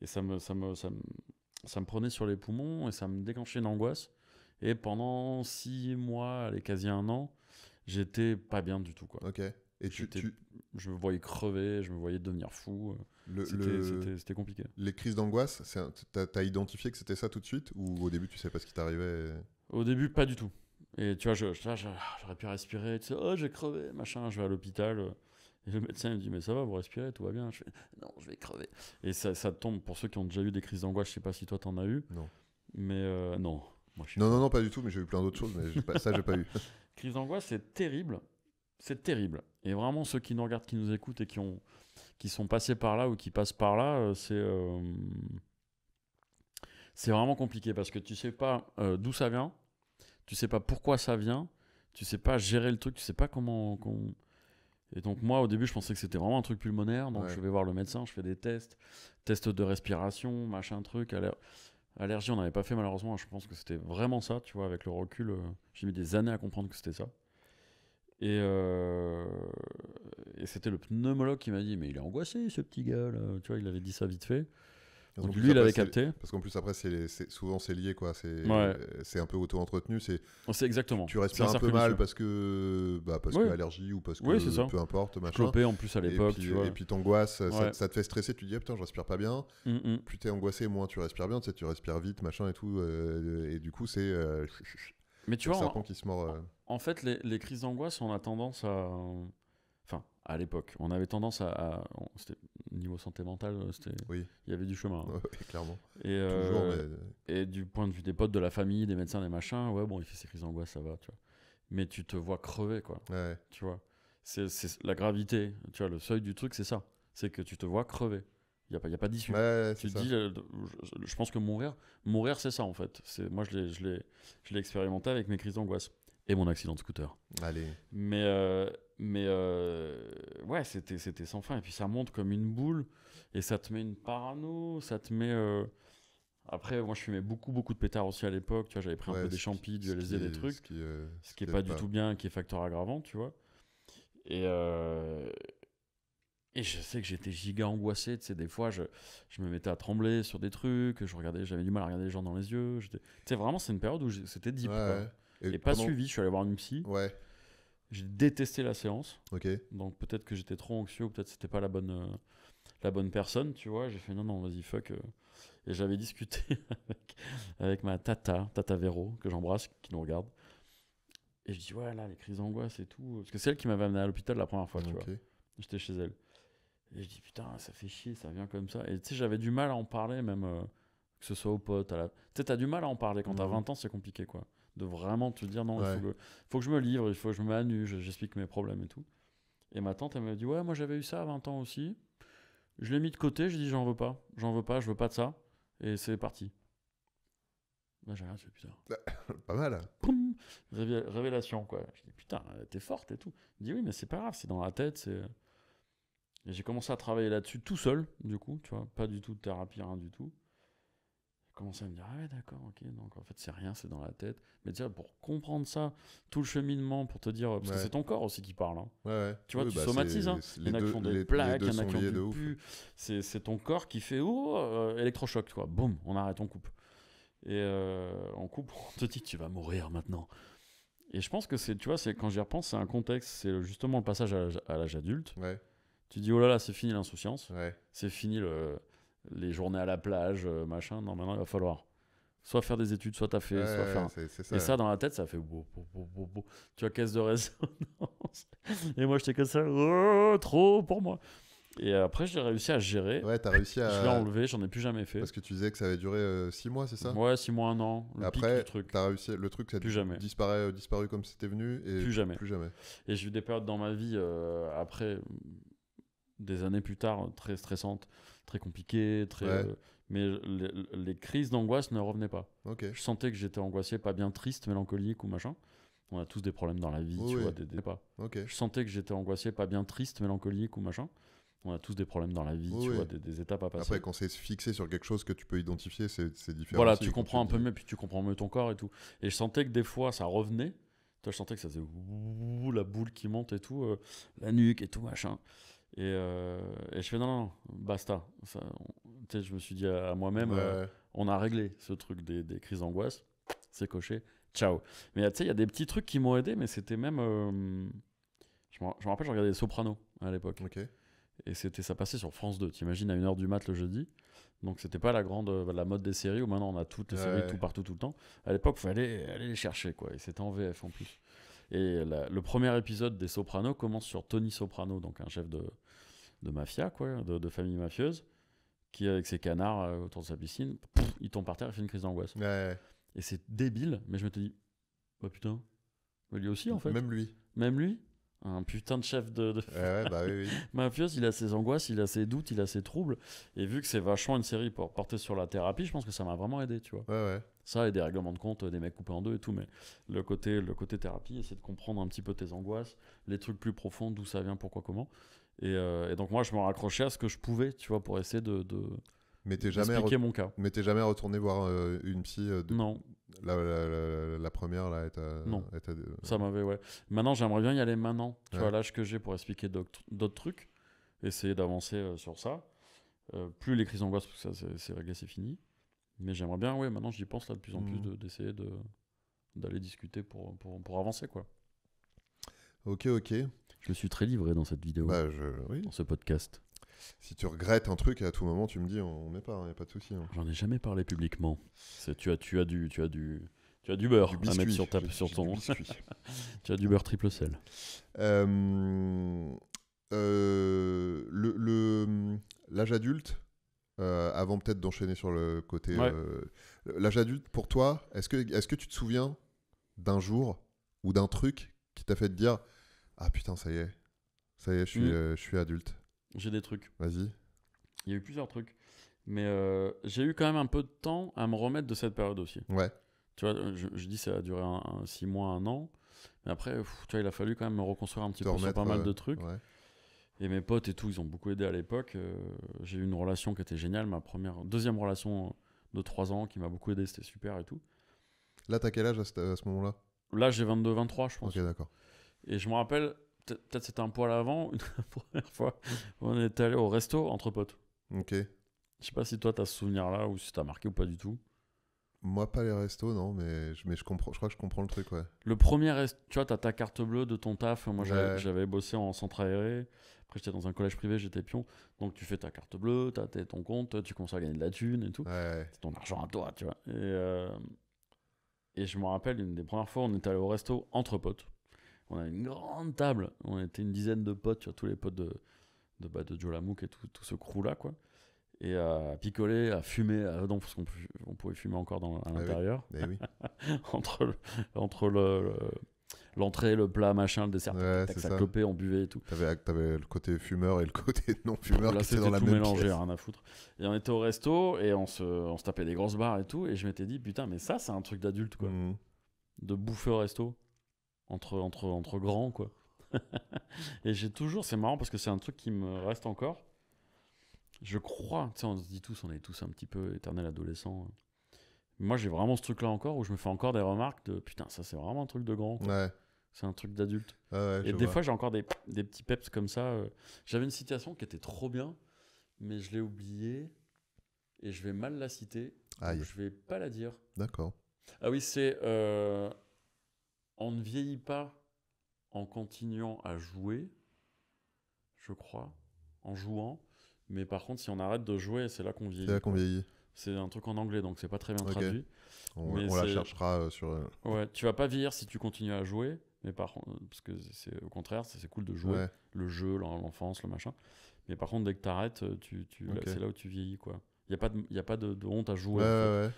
Et ça me prenait sur les poumons et ça me déclenchait une angoisse. Et pendant 6 mois, allez, quasi 1 an, j'étais pas bien du tout, quoi. Ok. Et je me voyais crever, je me voyais devenir fou. C'était compliqué. Les crises d'angoisse, t'as identifié que c'était ça tout de suite, ou au début tu sais pas ce qui t'arrivait? Au début, pas du tout. Et tu vois, j'aurais pu respirer, tu sais, oh j'ai crevé, machin, je vais à l'hôpital. Et le médecin me dit, mais ça va, vous respirez, tout va bien. Je fais, non, je vais crever. Et ça tombe, pour ceux qui ont déjà eu des crises d'angoisse, je sais pas si toi t'en as eu. Non. Mais non. Moi, non, pas du tout, mais j'ai eu plein d'autres choses, mais ça, j'ai pas eu. Crise d'angoisse, c'est terrible. C'est terrible. Et vraiment, ceux qui nous regardent, qui nous écoutent et qui sont passés par là ou qui passent par là, c'est vraiment compliqué parce que tu sais pas d'où ça vient, tu sais pas pourquoi ça vient, tu sais pas gérer le truc, tu sais pas comment... Et donc moi, au début, je pensais que c'était vraiment un truc pulmonaire, donc je vais voir le médecin, je fais des tests de respiration, machin truc. Allergie, on n'avait pas fait malheureusement. Je pense que c'était vraiment ça, tu vois. Avec le recul, j'ai mis des années à comprendre que c'était ça. Et c'était le pneumologue qui m'a dit, mais il est angoissé ce petit gars là. Tu vois, il avait dit ça vite fait. Donc lui, il avait capté. Parce qu'en plus, après, souvent c'est lié, quoi. Ouais. C'est un peu auto-entretenu. C'est exactement. Tu respires un peu mal parce que allergie ou parce que peu importe, machin. Clopé en plus à l'époque. Et puis t'angoisses, ça te fait stresser. Tu te dis, putain, je respire pas bien. Plus t'es angoissé, moins tu respires bien. Tu sais, tu respires vite, machin et tout. Et du coup, c'est. Mais tu vois, le serpent qui se mord. En fait, les crises d'angoisse, on a tendance à. Enfin, à l'époque, on avait tendance à c'était niveau santé mentale, il y avait du chemin. Hein. Ouais, clairement. Et, toujours, et du point de vue des potes de la famille, des médecins, des machins, ouais, bon, il fait ses crises d'angoisse, ça va, tu vois. Mais tu te vois crever, quoi. Ouais. Tu vois. C'est la gravité, tu vois, le seuil du truc, c'est ça. C'est que tu te vois crever. Il n'y a pas d'issue. Ouais, tu te dis, je pense que mourir, c'est ça, en fait. Moi, je l'ai expérimenté avec mes crises d'angoisse. Et mon accident de scooter. Allez. Mais ouais, c'était sans fin. Et puis ça monte comme une boule. Et ça te met une parano. Ça te met. Après, moi, je fumais beaucoup de pétards aussi à l'époque. Tu vois, j'avais pris un peu des champis, du LSD, des trucs. Ce qui est pas du tout bien, qui est facteur aggravant, tu vois. Et je sais que j'étais giga angoissé. Tu sais, des fois, je me mettais à trembler sur des trucs. J'avais du mal à regarder les gens dans les yeux. Tu sais, vraiment, c'est une période où c'était deep. Ouais. Et pas suivi, je suis allé voir une psy. Ouais. J'ai détesté la séance. Ok. Donc peut-être que j'étais trop anxieux ou peut-être que c'était pas la bonne personne, tu vois. J'ai fait non, vas-y, fuck. Et j'avais discuté avec ma tata Véro, que j'embrasse, qui nous regarde. Et je dis, ouais, là, les crises d'angoisse et tout. Parce que c'est elle qui m'avait amené à l'hôpital la première fois, tu vois. J'étais chez elle. Et je dis, putain, ça fait chier, ça vient comme ça. Et tu sais, j'avais du mal à en parler, même que ce soit aux potes. Tu sais, t'as du mal à en parler. Quand t'as 20 ans, c'est compliqué, quoi. De vraiment te dire, non, il faut que je me livre, il faut que je me mette à nu, j'explique mes problèmes et tout. Et ma tante, elle m'a dit, ouais, moi j'avais eu ça à 20 ans aussi. Je l'ai mis de côté, je dis, j'en veux pas, je veux pas de ça. Et c'est parti. Là, j'ai rien, je fais putain. Pas mal. Poum, révélation, quoi. Je dis, putain, t'es forte et tout. Il dit, oui, mais c'est pas grave, c'est dans la tête. Et j'ai commencé à travailler là-dessus tout seul, du coup, tu vois, pas du tout de thérapie, rien du tout. Commencer à me dire, ah ouais, d'accord, ok, donc en fait c'est rien, c'est dans la tête. Mais déjà pour comprendre ça, tout le cheminement, pour te dire, parce que c'est ton corps aussi qui parle. Hein. Ouais. Tu vois, tu somatises, hein. Il y en a qui font des plaques, il y en a qui ont du pu. C'est ton corps qui fait, électrochoc, quoi. Boum, on arrête, on coupe. Et on coupe, on te dit, tu vas mourir maintenant. Et je pense que tu vois, quand j'y repense, c'est un contexte, c'est justement le passage à l'âge adulte. Ouais. Tu dis, oh là là, c'est fini l'insouciance. Ouais. C'est fini les journées à la plage, machin. Non, maintenant, il va falloir soit faire des études, soit taffer, soit faire... c'est ça. Et ça, dans la tête, ça fait... Tu vois, caisse de résonance. Et moi, j'étais comme ça, trop pour moi. Et après, j'ai réussi à gérer. Ouais, t'as réussi à... Je l'ai enlevé, j'en ai plus jamais fait. Parce que tu disais que ça avait duré 6 mois, c'est ça ? Ouais, 6 mois, 1 an. Après, pic du truc. t'as réussi... Le truc, ça a disparu comme c'était venu. Et plus jamais. Et j'ai eu des périodes dans ma vie, après, des années plus tard, très stressantes, très compliquées, mais les crises d'angoisse ne revenaient pas. Okay. Je sentais que j'étais angoissé, pas bien triste, mélancolique ou machin. On a tous des problèmes dans la vie, tu vois, pas. Okay. Je sentais que j'étais angoissé, pas bien triste, mélancolique ou machin. On a tous des problèmes dans la vie, tu vois, des étapes à passer. Après, quand c'est fixé sur quelque chose que tu peux identifier, c'est différent. Voilà, aussi, tu comprends un peu mieux, puis tu comprends mieux ton corps et tout. Et je sentais que des fois, ça revenait. Toi, je sentais que ça faisait la boule qui monte et tout, la nuque et tout, machin. Et je fais non, basta. Je me suis dit à moi-même, on a réglé ce truc des crises d'angoisse, c'est coché, ciao. Mais tu sais, il y a des petits trucs qui m'ont aidé, mais c'était même. Je me rappelle, je regardais les Sopranos à l'époque. Okay. Et ça passait sur France 2. T'imagines à 1h du mat le jeudi. Donc c'était pas la mode des séries où maintenant on a toutes les séries tout partout, tout le temps. À l'époque, il fallait aller les chercher, quoi. Et c'était en VF en plus. Et le premier épisode des Sopranos commence sur Tony Soprano, donc un chef de mafia, quoi, de famille mafieuse, qui avec ses canards autour de sa piscine, il tombe par terre et fait une crise d'angoisse. Ouais. Et c'est débile, mais je me dis, bah putain, lui aussi en fait. Même lui. Un putain de chef de bah oui. mafieuse, il a ses angoisses, il a ses doutes, il a ses troubles. Et vu que c'est vachement une série portée sur la thérapie, je pense que ça m'a vraiment aidé, tu vois. Ouais. Ça et des règlements de compte, des mecs coupés en deux et tout, mais le côté thérapie, essayer de comprendre un petit peu tes angoisses, les trucs plus profonds, d'où ça vient, pourquoi, comment. Et donc moi, je me raccrochais à ce que je pouvais, tu vois, pour essayer de Mais t'es expliquer mon cas. Mais t'es jamais retourné voir une psy Non. La première, là, Non. Ça m'avait, ouais. Maintenant, j'aimerais bien y aller maintenant. Tu vois, l'âge que j'ai pour expliquer d'autres trucs. Essayer d'avancer sur ça. Plus les crises d'angoisse, parce que ça, c'est réglé, c'est fini. Mais j'aimerais bien, ouais, maintenant, j'y pense là de plus en plus, d'essayer d'aller discuter pour avancer, quoi. Ok. Je suis très livré dans cette vidéo, oui. dans ce podcast. Si tu regrettes un truc, à tout moment, tu me dis, on met pas, y a pas de souci. Hein. J'en ai jamais parlé publiquement. Tu as du beurre du biscuit, à mettre sur ton. Tu as du beurre triple sel. L'âge adulte, avant peut-être d'enchaîner sur le côté. L'âge adulte, pour toi, est-ce que tu te souviens d'un jour ou d'un truc qui t'a fait te dire ah putain, ça y est, je suis adulte. J'ai des trucs. Vas-y. Il y a eu plusieurs trucs. Mais j'ai eu quand même un peu de temps à me remettre de cette période aussi. Ouais. Tu vois, je dis ça a duré 6 mois, 1 an. Mais après, tu vois, il a fallu quand même me reconstruire un petit peu sur pas mal de trucs. Ouais. Et mes potes et tout, ils ont beaucoup aidé à l'époque. J'ai eu une relation qui était géniale. Deuxième relation de 3 ans qui m'a beaucoup aidé. C'était super et tout. Là, t'as quel âge à ce moment-là ? Là, j'ai 22, 23, je pense. Ok, d'accord. Et je me rappelle, peut-être c'était un poil avant, la première fois, on est allé au resto entre potes. Ok. Je sais pas si toi t'as ce souvenir-là ou si t'as marqué ou pas du tout. Moi, pas les restos, non, mais je comprends. Je crois que je comprends le truc, ouais. Le premier resto, tu vois, t'as ta carte bleue de ton taf. Moi, Ouais. j'avais bossé en centre aéré. Après, j'étais dans un collège privé, j'étais pion. Donc, tu fais ta carte bleue, t'as ton compte, tu commences à gagner de la thune et tout. Ouais. C'est ton argent à toi, tu vois. Et je me rappelle, une des premières fois, on était allé au resto entre potes. On avait une grande table. On était une dizaine de potes, tu vois, tous les potes de Joe Lamouk et tout ce crew-là, quoi. Et à picoler, à fumer, parce qu'on pouvait fumer encore à l'intérieur. Oui. entre l'entrée, le plat, machin, le dessert, ça clopait, on buvait et tout. T'avais le côté fumeur et le côté non-fumeur qui étaient dans la même pièce. Là, c'était tout mélangé, rien à foutre. Et on était au resto et on se tapait des grosses barres et tout. Et je m'étais dit, putain, mais ça, c'est un truc d'adulte, quoi. De bouffer au resto. Entre grands, quoi. Et c'est marrant parce que c'est un truc qui me reste encore. Je crois, tu sais, on se dit tous, on est tous un petit peu éternels adolescents. Moi, j'ai vraiment ce truc-là encore où je me fais encore des remarques de putain, ça c'est vraiment un truc de grand. Ouais. C'est un truc d'adulte. Ouais, et des fois, j'ai encore des petits peps comme ça. J'avais une citation qui était trop bien, mais je l'ai oubliée et je vais mal la citer. Donc je vais pas la dire. D'accord. Ah oui, c'est on ne vieillit pas en continuant à jouer, je crois, en jouant. Mais par contre, si on arrête de jouer, c'est là qu'on vieillit. C'est là qu'on vieillit. C'est un truc en anglais, donc c'est pas très bien traduit. On la cherchera sur... Ouais, tu vas pas vieillir si tu continues à jouer, mais par contre, parce que c'est au contraire, c'est cool de jouer. Ouais. Le jeu, l'enfance, le machin. Mais par contre, dès que t'arrêtes, c'est là où tu vieillis, quoi. Il n'y a pas de honte à jouer. Ouais.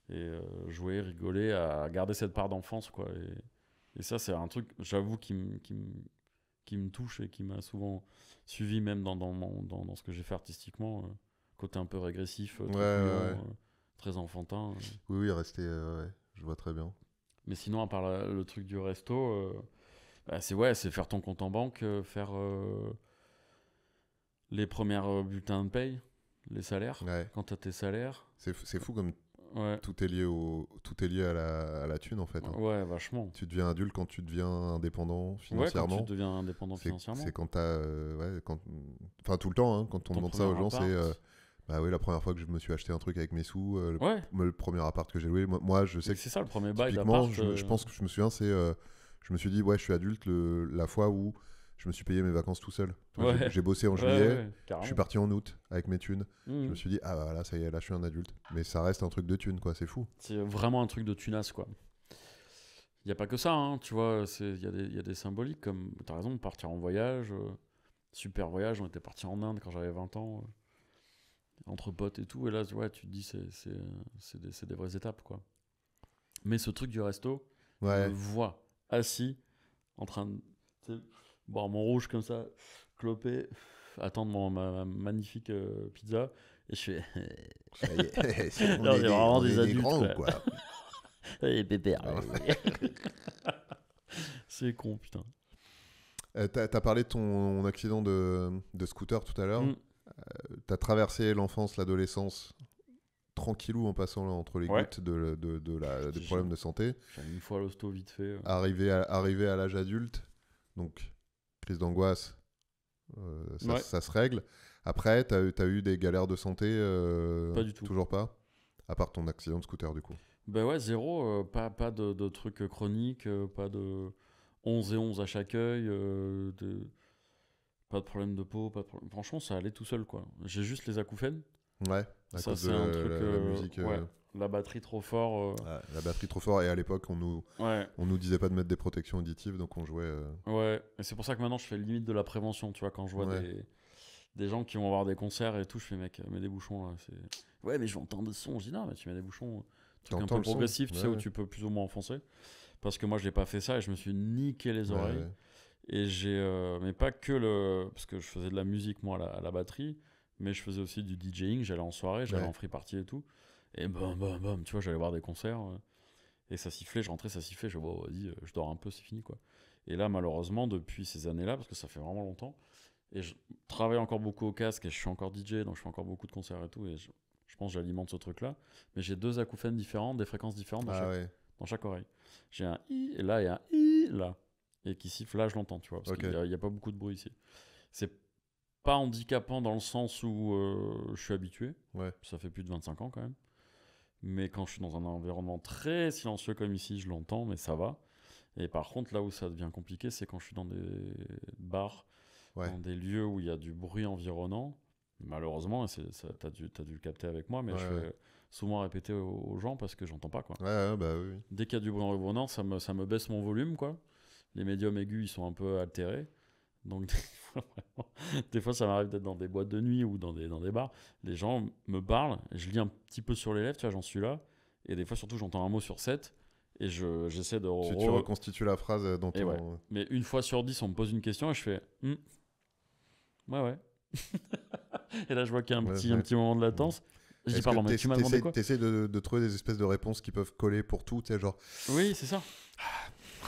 Et jouer, rigoler, à garder cette part d'enfance, quoi. Et ça, c'est un truc, j'avoue, qui me touche et qui m'a souvent suivi même dans ce que j'ai fait artistiquement, côté un peu régressif, très enfantin. Oui, rester, je vois très bien. Mais sinon, à part le truc du resto, c'est faire ton compte en banque, faire les premières bulletins de paye, les salaires, quand tu as tes salaires. C'est fou comme tout est lié à la thune en fait. Hein. Ouais, vachement. Tu deviens adulte quand tu deviens indépendant financièrement. Ouais, quand tu deviens indépendant financièrement. C'est quand t'as... Enfin, tout le temps, hein, quand on demande ça aux gens, c'est... la première fois que je me suis acheté un truc avec mes sous, le premier appart que j'ai loué, moi je sais que... C'est ça, le premier bail d'appart. Je pense que je me souviens, c'est... je me suis dit, je suis adulte la fois où je me suis payé mes vacances tout seul. J'ai bossé en juillet, je suis parti en août avec mes thunes. Je me suis dit, là, ça y est, là, je suis un adulte. Mais ça reste un truc de thunes, quoi, c'est fou. C'est vraiment un truc de thunasse, quoi. Il n'y a pas que ça, hein, tu vois, il y a des symboliques, comme, tu as raison, partir en voyage, super voyage, on était parti en Inde quand j'avais 20 ans, entre potes et tout, et là, tu te dis, c'est des vraies étapes, quoi. Mais ce truc du resto, je me vois assis, en train de... boire mon rouge comme ça, cloper, attendre ma magnifique pizza, et je fais... on est vraiment des adultes, grands, quoi. Et pépère. C'est con, putain. T'as parlé de ton accident de scooter tout à l'heure. t'as traversé l'enfance, l'adolescence tranquillou en passant entre les gouttes des problèmes de santé. Une fois l'hosto vite fait. Arrivé à l'âge adulte, donc crise d'angoisse, ça se règle. Après, t'as eu des galères de santé Pas du tout. Toujours pas. À part ton accident de scooter, du coup. Ben ouais, zéro. Pas de trucs chroniques, pas de 11 et 11 à chaque œil, pas de problème de peau. Franchement, ça allait tout seul, quoi. J'ai juste les acouphènes. Ouais, à Ça, cause c'est de un truc. la musique. La batterie trop fort. La batterie trop fort. Et à l'époque, on nous disait pas de mettre des protections auditives, donc on jouait. Ouais, et c'est pour ça que maintenant, je fais limite de la prévention, tu vois, quand je vois des gens qui vont avoir des concerts et tout, je fais mec, mets des bouchons là. Ouais, mais je vais entendre des sons. Je dis non, mais tu mets des bouchons, truc un peu progressif, tu sais, où tu peux plus ou moins enfoncer. Parce que moi, je l'ai pas fait ça et je me suis niqué les oreilles. Ouais. Et mais pas que parce que je faisais de la musique moi à la batterie, mais je faisais aussi du DJing. J'allais en soirée, j'allais en free party et tout. Et bam, tu vois, j'allais voir des concerts et ça sifflait, je rentrais, ça sifflait. Je dis, bon, vas-y, je dors un peu, c'est fini quoi. Et là, malheureusement, depuis ces années-là, parce que ça fait vraiment longtemps. Et je travaille encore beaucoup au casque et je suis encore DJ, donc je fais encore beaucoup de concerts et tout. Et je pense que j'alimente ce truc-là. Mais j'ai 2 acouphènes différentes, des fréquences différentes dans chaque oreille. J'ai un I et là, et un I là. Et qui siffle là, je l'entends, tu vois. Parce qu'il n'y a pas beaucoup de bruit ici. C'est pas handicapant dans le sens où je suis habitué. Ça fait plus de 25 ans quand même. Mais quand je suis dans un environnement très silencieux comme ici, je l'entends, mais ça va. Et par contre, là où ça devient compliqué, c'est quand je suis dans des bars, dans des lieux où il y a du bruit environnant. Malheureusement, t'as dû le capter avec moi, mais je fais souvent répéter aux gens parce que j'entends pas, quoi. Bah oui. Dès qu'il y a du bruit environnant, ça me baisse mon volume, quoi. Les médiums aigus, ils sont un peu altérés. Donc, des fois, ça m'arrive d'être dans des boîtes de nuit ou dans des bars. Les gens me parlent, je lis un petit peu sur les lèvres, tu vois, j'en suis là. Et des fois, surtout, j'entends un mot sur 7. Et j'essaie de... Tu reconstitues la phrase dans ton... Ouais. Mais une fois sur 10, on me pose une question et je fais... Ouais. Et là, je vois qu'il y a un petit moment de latence. Je dis, pardon, mais tu m'as demandé quoi ? T'essaies de trouver des espèces de réponses qui peuvent coller pour tout, tu sais, genre... Oui, c'est ça.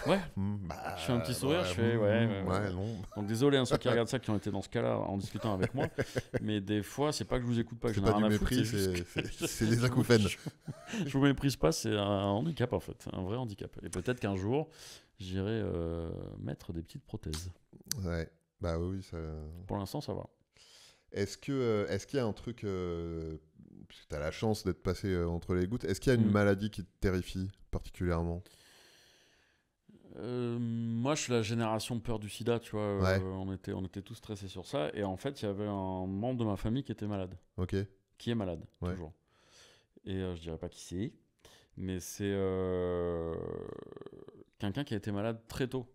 Ouais. Je fais un petit sourire, je fais non. Donc désolé ceux qui regardent ça qui ont été dans ce cas-là en discutant avec moi, mais des fois c'est pas que je vous écoute pas, que c'est j'en ai pas rien du à foutre, mépris, c'est des acouphènes. Je vous méprise pas, c'est un handicap en fait, un vrai handicap. Et peut-être qu'un jour j'irai mettre des petites prothèses. Ouais, bah oui, ça. Pour l'instant ça va. Est-ce qu'il y a un truc, puisque tu as la chance d'être passé entre les gouttes, est-ce qu'il y a une maladie qui te terrifie particulièrement ? Moi je suis la génération peur du sida, tu vois. On était tous stressés sur ça. Et en fait il y avait un membre de ma famille qui était malade. Qui est malade, toujours. Et je dirais pas qui c'est, mais c'est quelqu'un qui a été malade très tôt.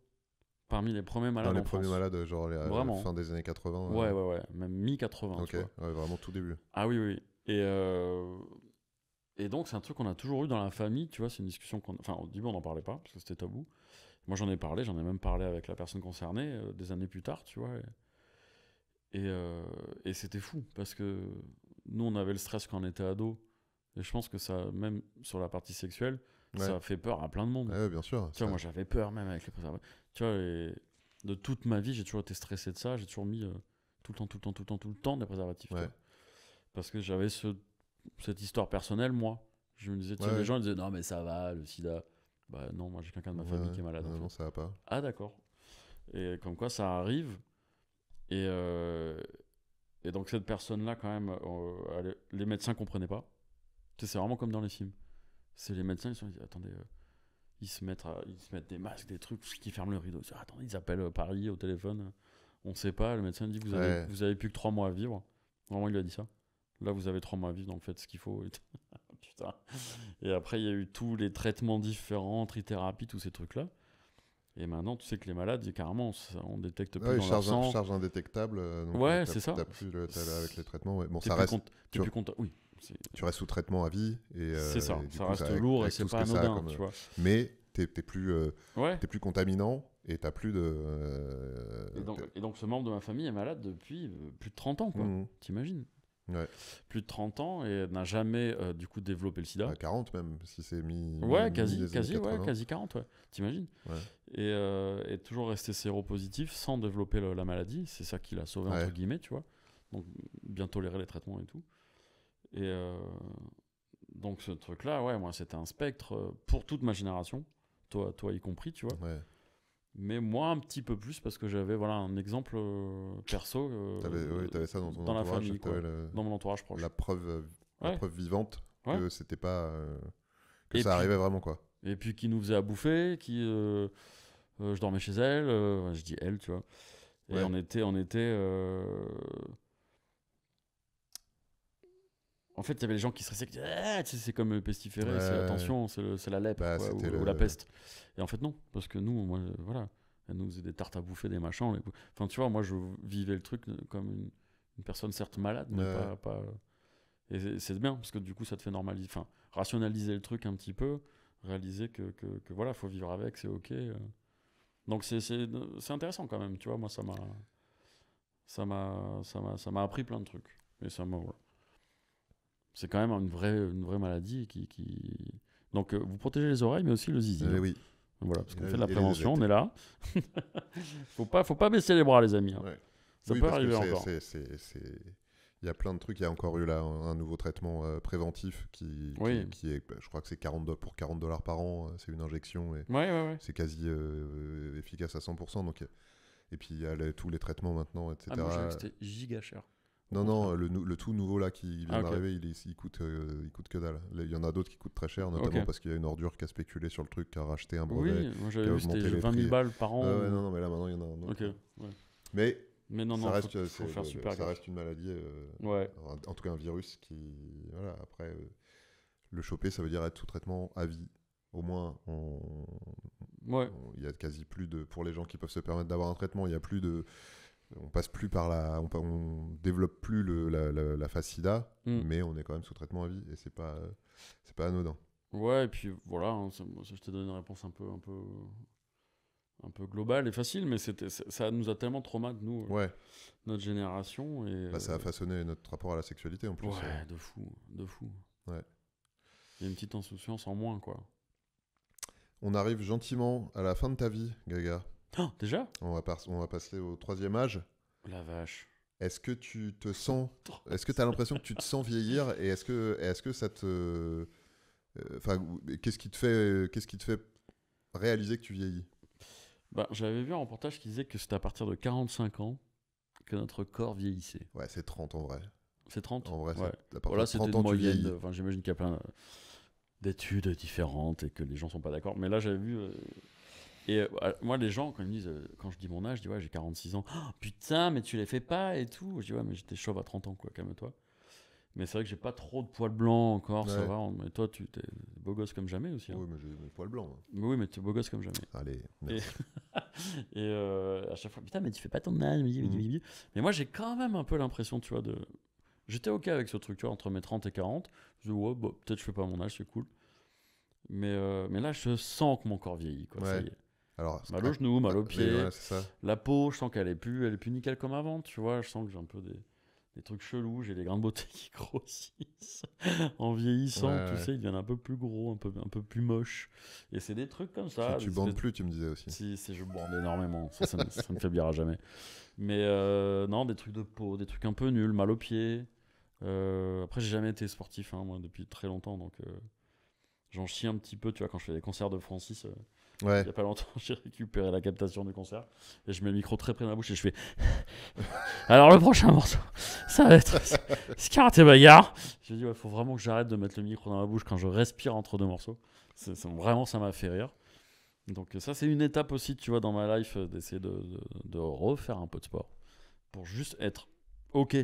Parmi les premiers malades en France. Les premiers malades, genre à la fin des années 80. Ouais, même mi-80. Ok, vraiment tout début. Ah oui. Et donc, c'est un truc qu'on a toujours eu dans la famille, tu vois, c'est une discussion Enfin, au début, on n'en parlait pas, parce que c'était tabou. Moi, j'en ai même parlé avec la personne concernée des années plus tard, tu vois. Et c'était fou, parce que nous, on avait le stress quand on était ado, et je pense que ça, même sur la partie sexuelle, ça fait peur à plein de monde. Ouais, bien sûr. Tu vois, moi, j'avais peur même avec les préservatifs. Tu vois, et de toute ma vie, j'ai toujours été stressé de ça, j'ai toujours mis tout le temps des préservatifs. Parce que j'avais cette histoire personnelle, moi. Je me disais, les gens ils disaient, non, mais ça va, le sida. Bah non, moi j'ai quelqu'un de ma famille qui est malade. Non, ça va pas. Ah, d'accord. Et comme quoi ça arrive. Et donc cette personne-là, quand même, les médecins comprenaient pas. Tu sais, c'est vraiment comme dans les films. C'est les médecins, ils se disent, attendez, ils se mettent des masques, des trucs qui ferment le rideau. Attendez, ils appellent Paris au téléphone. On sait pas, le médecin dit, vous avez plus que 3 mois à vivre. Vraiment, il a dit ça. Là, vous avez 3 mois à vivre, donc faites ce qu'il faut. Putain. Et après, il y a eu tous les traitements différents, trithérapie, tous ces trucs-là. Et maintenant, tu sais que les malades, carrément, on détecte plus dans leur sang. Charge indétectable. Donc c'est ça. Avec les traitements. Bon, ça reste. Oui. Tu restes sous traitement à vie. C'est ça. Ça reste lourd et c'est pas anodin, tu vois. Mais t'es plus contaminant et t'as plus de. Et donc, ce membre de ma famille est malade depuis plus de 30 ans, quoi. T'imagines ? Plus de 30 ans et n'a jamais du coup développé le sida. 40 même, si c'est quasi 40, t'imagines. Et toujours resté séropositif sans développer la maladie, c'est ça qui l'a sauvé entre guillemets, tu vois. donc bien tolérer les traitements et tout. Et donc ce truc-là, ouais, moi c'était un spectre pour toute ma génération, toi y compris, tu vois. Ouais. Mais moi un petit peu plus parce que j'avais un exemple perso. T'avais ça dans ton dans la entourage, famille, quoi. t'avais Dans mon entourage proche. la preuve vivante Ouais. que c'était pas que Et ça puis, arrivait vraiment, quoi. Et puis qui nous faisait à bouffer, je dormais chez elle, je dis elle, tu vois. Et Ouais. on était en fait, il y avait les gens qui stressaient, qui disaient ah, tu sais, c'est comme le pestiféré, c'est attention, c'est la lèpre Bah, quoi, ou la peste. Et en fait, non, parce que nous, moi, voilà, elle nous faisait des tartes à bouffer, des machins. Enfin, tu vois, moi, je vivais le truc comme une personne certes malade, mais pas. Et c'est bien, parce que du coup, ça te fait normaliser, enfin, rationaliser le truc un petit peu, réaliser que voilà, faut vivre avec, c'est ok. Donc c'est intéressant quand même, tu vois, moi, ça m'a appris plein de trucs. Et ça m'a. Voilà. C'est quand même une vraie maladie Donc vous protégez les oreilles, mais aussi le zizi. Oui. Voilà, parce qu'on fait de la prévention, on est là. faut pas baisser les bras, les amis. Hein. Ouais. Ça peut arriver encore. Il y a plein de trucs. Il y a encore eu là un nouveau traitement préventif qui est, je crois que c'est pour $40 par an. C'est une injection et c'est quasi efficace à 100%. Donc, et puis il y a tous les traitements maintenant, etc. Moi, je savais que c'était giga cher. Non, le tout nouveau là qui vient d'arriver, il coûte que dalle. Il y en a d'autres qui coûtent très cher, notamment parce qu'il y a une ordure qui a spéculé sur le truc, qui a racheté un brevet. Oui, moi j'avais vu c'était 20 000 balles par an. Non, mais là maintenant il y en a un autre. Mais non, ça reste, faut faire super ça reste une maladie, en tout cas un virus qui, voilà, après, le choper, ça veut dire être sous traitement à vie. Au moins, il y a quasi plus de, pour les gens qui peuvent se permettre d'avoir un traitement, il y a plus de, on passe plus par on développe plus la phase sida, mais on est quand même sous traitement à vie et c'est pas anodin. Ouais, et puis voilà, hein, je t'ai donné une réponse un peu globale et facile, mais ça nous a tellement traumatisé, nous, notre génération. Et, ça a façonné notre rapport à la sexualité en plus. Ouais, de fou. Ouais. Il y a une petite insouciance en moins, quoi. On arrive gentiment à la fin de ta vie, Gaga. Oh, déjà ? On va passer au 3e âge. La vache. Est-ce que tu te sens... Est-ce que tu as l'impression que tu te sens vieillir et est-ce que ça te... qu'est-ce qui te fait réaliser que tu vieillis ? J'avais vu un reportage qui disait que c'était à partir de 45 ans que notre corps vieillissait. Ouais, c'est 30 en vrai. C'est 30 ? En vrai, à partir de 30 ans, tu vieillis. J'imagine qu'il y a plein d'études différentes et que les gens sont pas d'accord. Mais là, j'avais vu... moi, les gens, quand ils me disent, quand je dis mon âge, je dis ouais, j'ai 46 ans. Oh, putain, mais tu les fais pas et tout. Je dis ouais, mais j'étais chauve à 30 ans, quoi, calme-toi. Mais c'est vrai que j'ai pas trop de poils blancs encore, ça va. Mais toi, tu t'es beau gosse comme jamais aussi. Hein. Oui, mais j'ai mes poils blancs. Hein. Oui, mais tu es beau gosse comme jamais. Allez, merci. Et à chaque fois, putain, mais tu fais pas ton âge. Mais moi, j'ai quand même un peu l'impression, tu vois, J'étais ok avec ce truc, tu vois, entre mes 30 et 40. Je dis ouais, peut-être je fais pas mon âge, c'est cool. Mais là, je sens que mon corps vieillit, quoi. Ça y est. Alors, mal au genou, mal au pied, c'est ça. La peau, je sens qu'elle est plus nickel comme avant, tu vois, je sens que j'ai un peu des trucs chelous, j'ai les grains de beauté qui grossissent en vieillissant, tu sais, ils deviennent un peu plus gros, un peu plus moches, et c'est des trucs comme ça. Tu bandes plus, tu me disais aussi. Si je bande énormément, ça ne faiblira jamais. Mais non, des trucs de peau, des trucs un peu nuls, mal aux pieds. Après, j'ai jamais été sportif, hein, moi, depuis très longtemps, donc j'en chie un petit peu, tu vois, quand je fais des concerts de Francis. Il n'y a pas longtemps, j'ai récupéré la captation du concert et je mets le micro très près de ma bouche et je fais alors le prochain morceau ça va être Karaté Bagarre. J'ai dit faut vraiment que j'arrête de mettre le micro dans ma bouche quand je respire entre deux morceaux. Vraiment, ça m'a fait rire. Donc ça, c'est une étape aussi, tu vois, dans ma life, d'essayer de refaire un peu de sport pour juste être ok.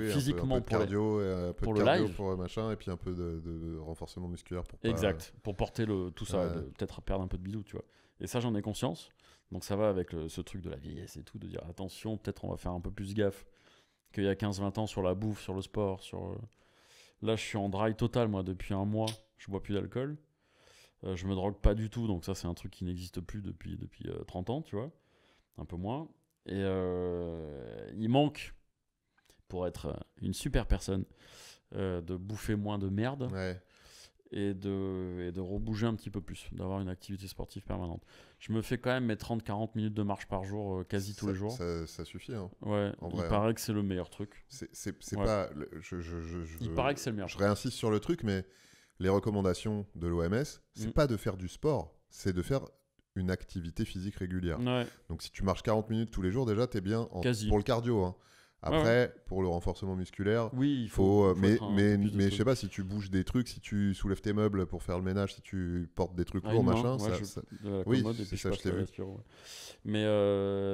Physiquement, un peu de cardio, un peu pour de le cardio live, pour machin, et puis un peu de renforcement musculaire pour pour porter tout ça, peut-être perdre un peu de bidou, tu vois. Et ça, j'en ai conscience. Donc ça va avec ce truc de la vieillesse et tout, de dire attention, peut-être on va faire un peu plus gaffe qu'il y a 15-20 ans sur la bouffe, sur le sport, Là, je suis en dry total, moi, depuis un mois. Je bois plus d'alcool. Je me drogue pas du tout, donc ça, c'est un truc qui n'existe plus depuis 30 ans, tu vois. Un peu moins. Et il manque, pour être une super personne, de bouffer moins de merde. et de rebouger un petit peu plus, d'avoir une activité sportive permanente. Je me fais quand même mes 30-40 minutes de marche par jour, quasi tous les jours. Ça suffit, hein. Ouais, En il vrai, paraît que c'est le meilleur truc. C'est Ouais. pas... Il paraît que c'est le meilleur Je truc. réinsiste sur le truc, mais les recommandations de l'OMS, c'est pas de faire du sport, c'est de faire une activité physique régulière. Ouais, Donc si tu marches 40 minutes tous les jours, déjà, t'es bien quasi. pour le cardio, hein. Après, pour le renforcement musculaire, Oui, il faut mais être un peu plus de je trucs. sais pas, si tu bouges des trucs, si tu soulèves tes meubles pour faire le ménage, si tu portes des trucs Ah, lourds, une main. machin, Ouais, de la oui, commode et c'est puis ça, je je passe t'ai le vu. aspiro, ouais. Mais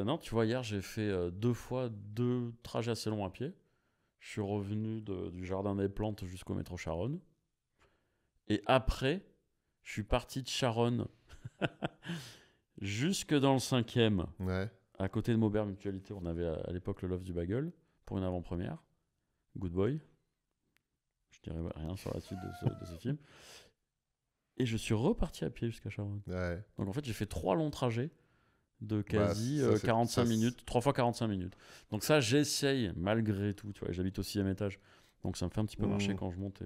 non, tu vois, hier j'ai fait 2 trajets assez longs à pied. Je suis revenu du jardin des plantes jusqu'au métro Charonne. Et après, je suis parti de Charonne jusque dans le 5e, Ouais. à côté de Maubert Mutualité. On avait à l'époque le Loft du Bagel pour une avant-première. Good Boy. Je dirais rien sur la suite de ce film. Et je suis reparti à pied jusqu'à Charonne. Ouais. Donc en fait, j'ai fait 3 longs trajets de Bah, quasi ça, 45 minutes, 3 fois 45 minutes. Donc ça, j'essaye malgré tout. Tu vois, j'habite au 6e étage. Donc ça me fait un petit peu marcher quand je monte.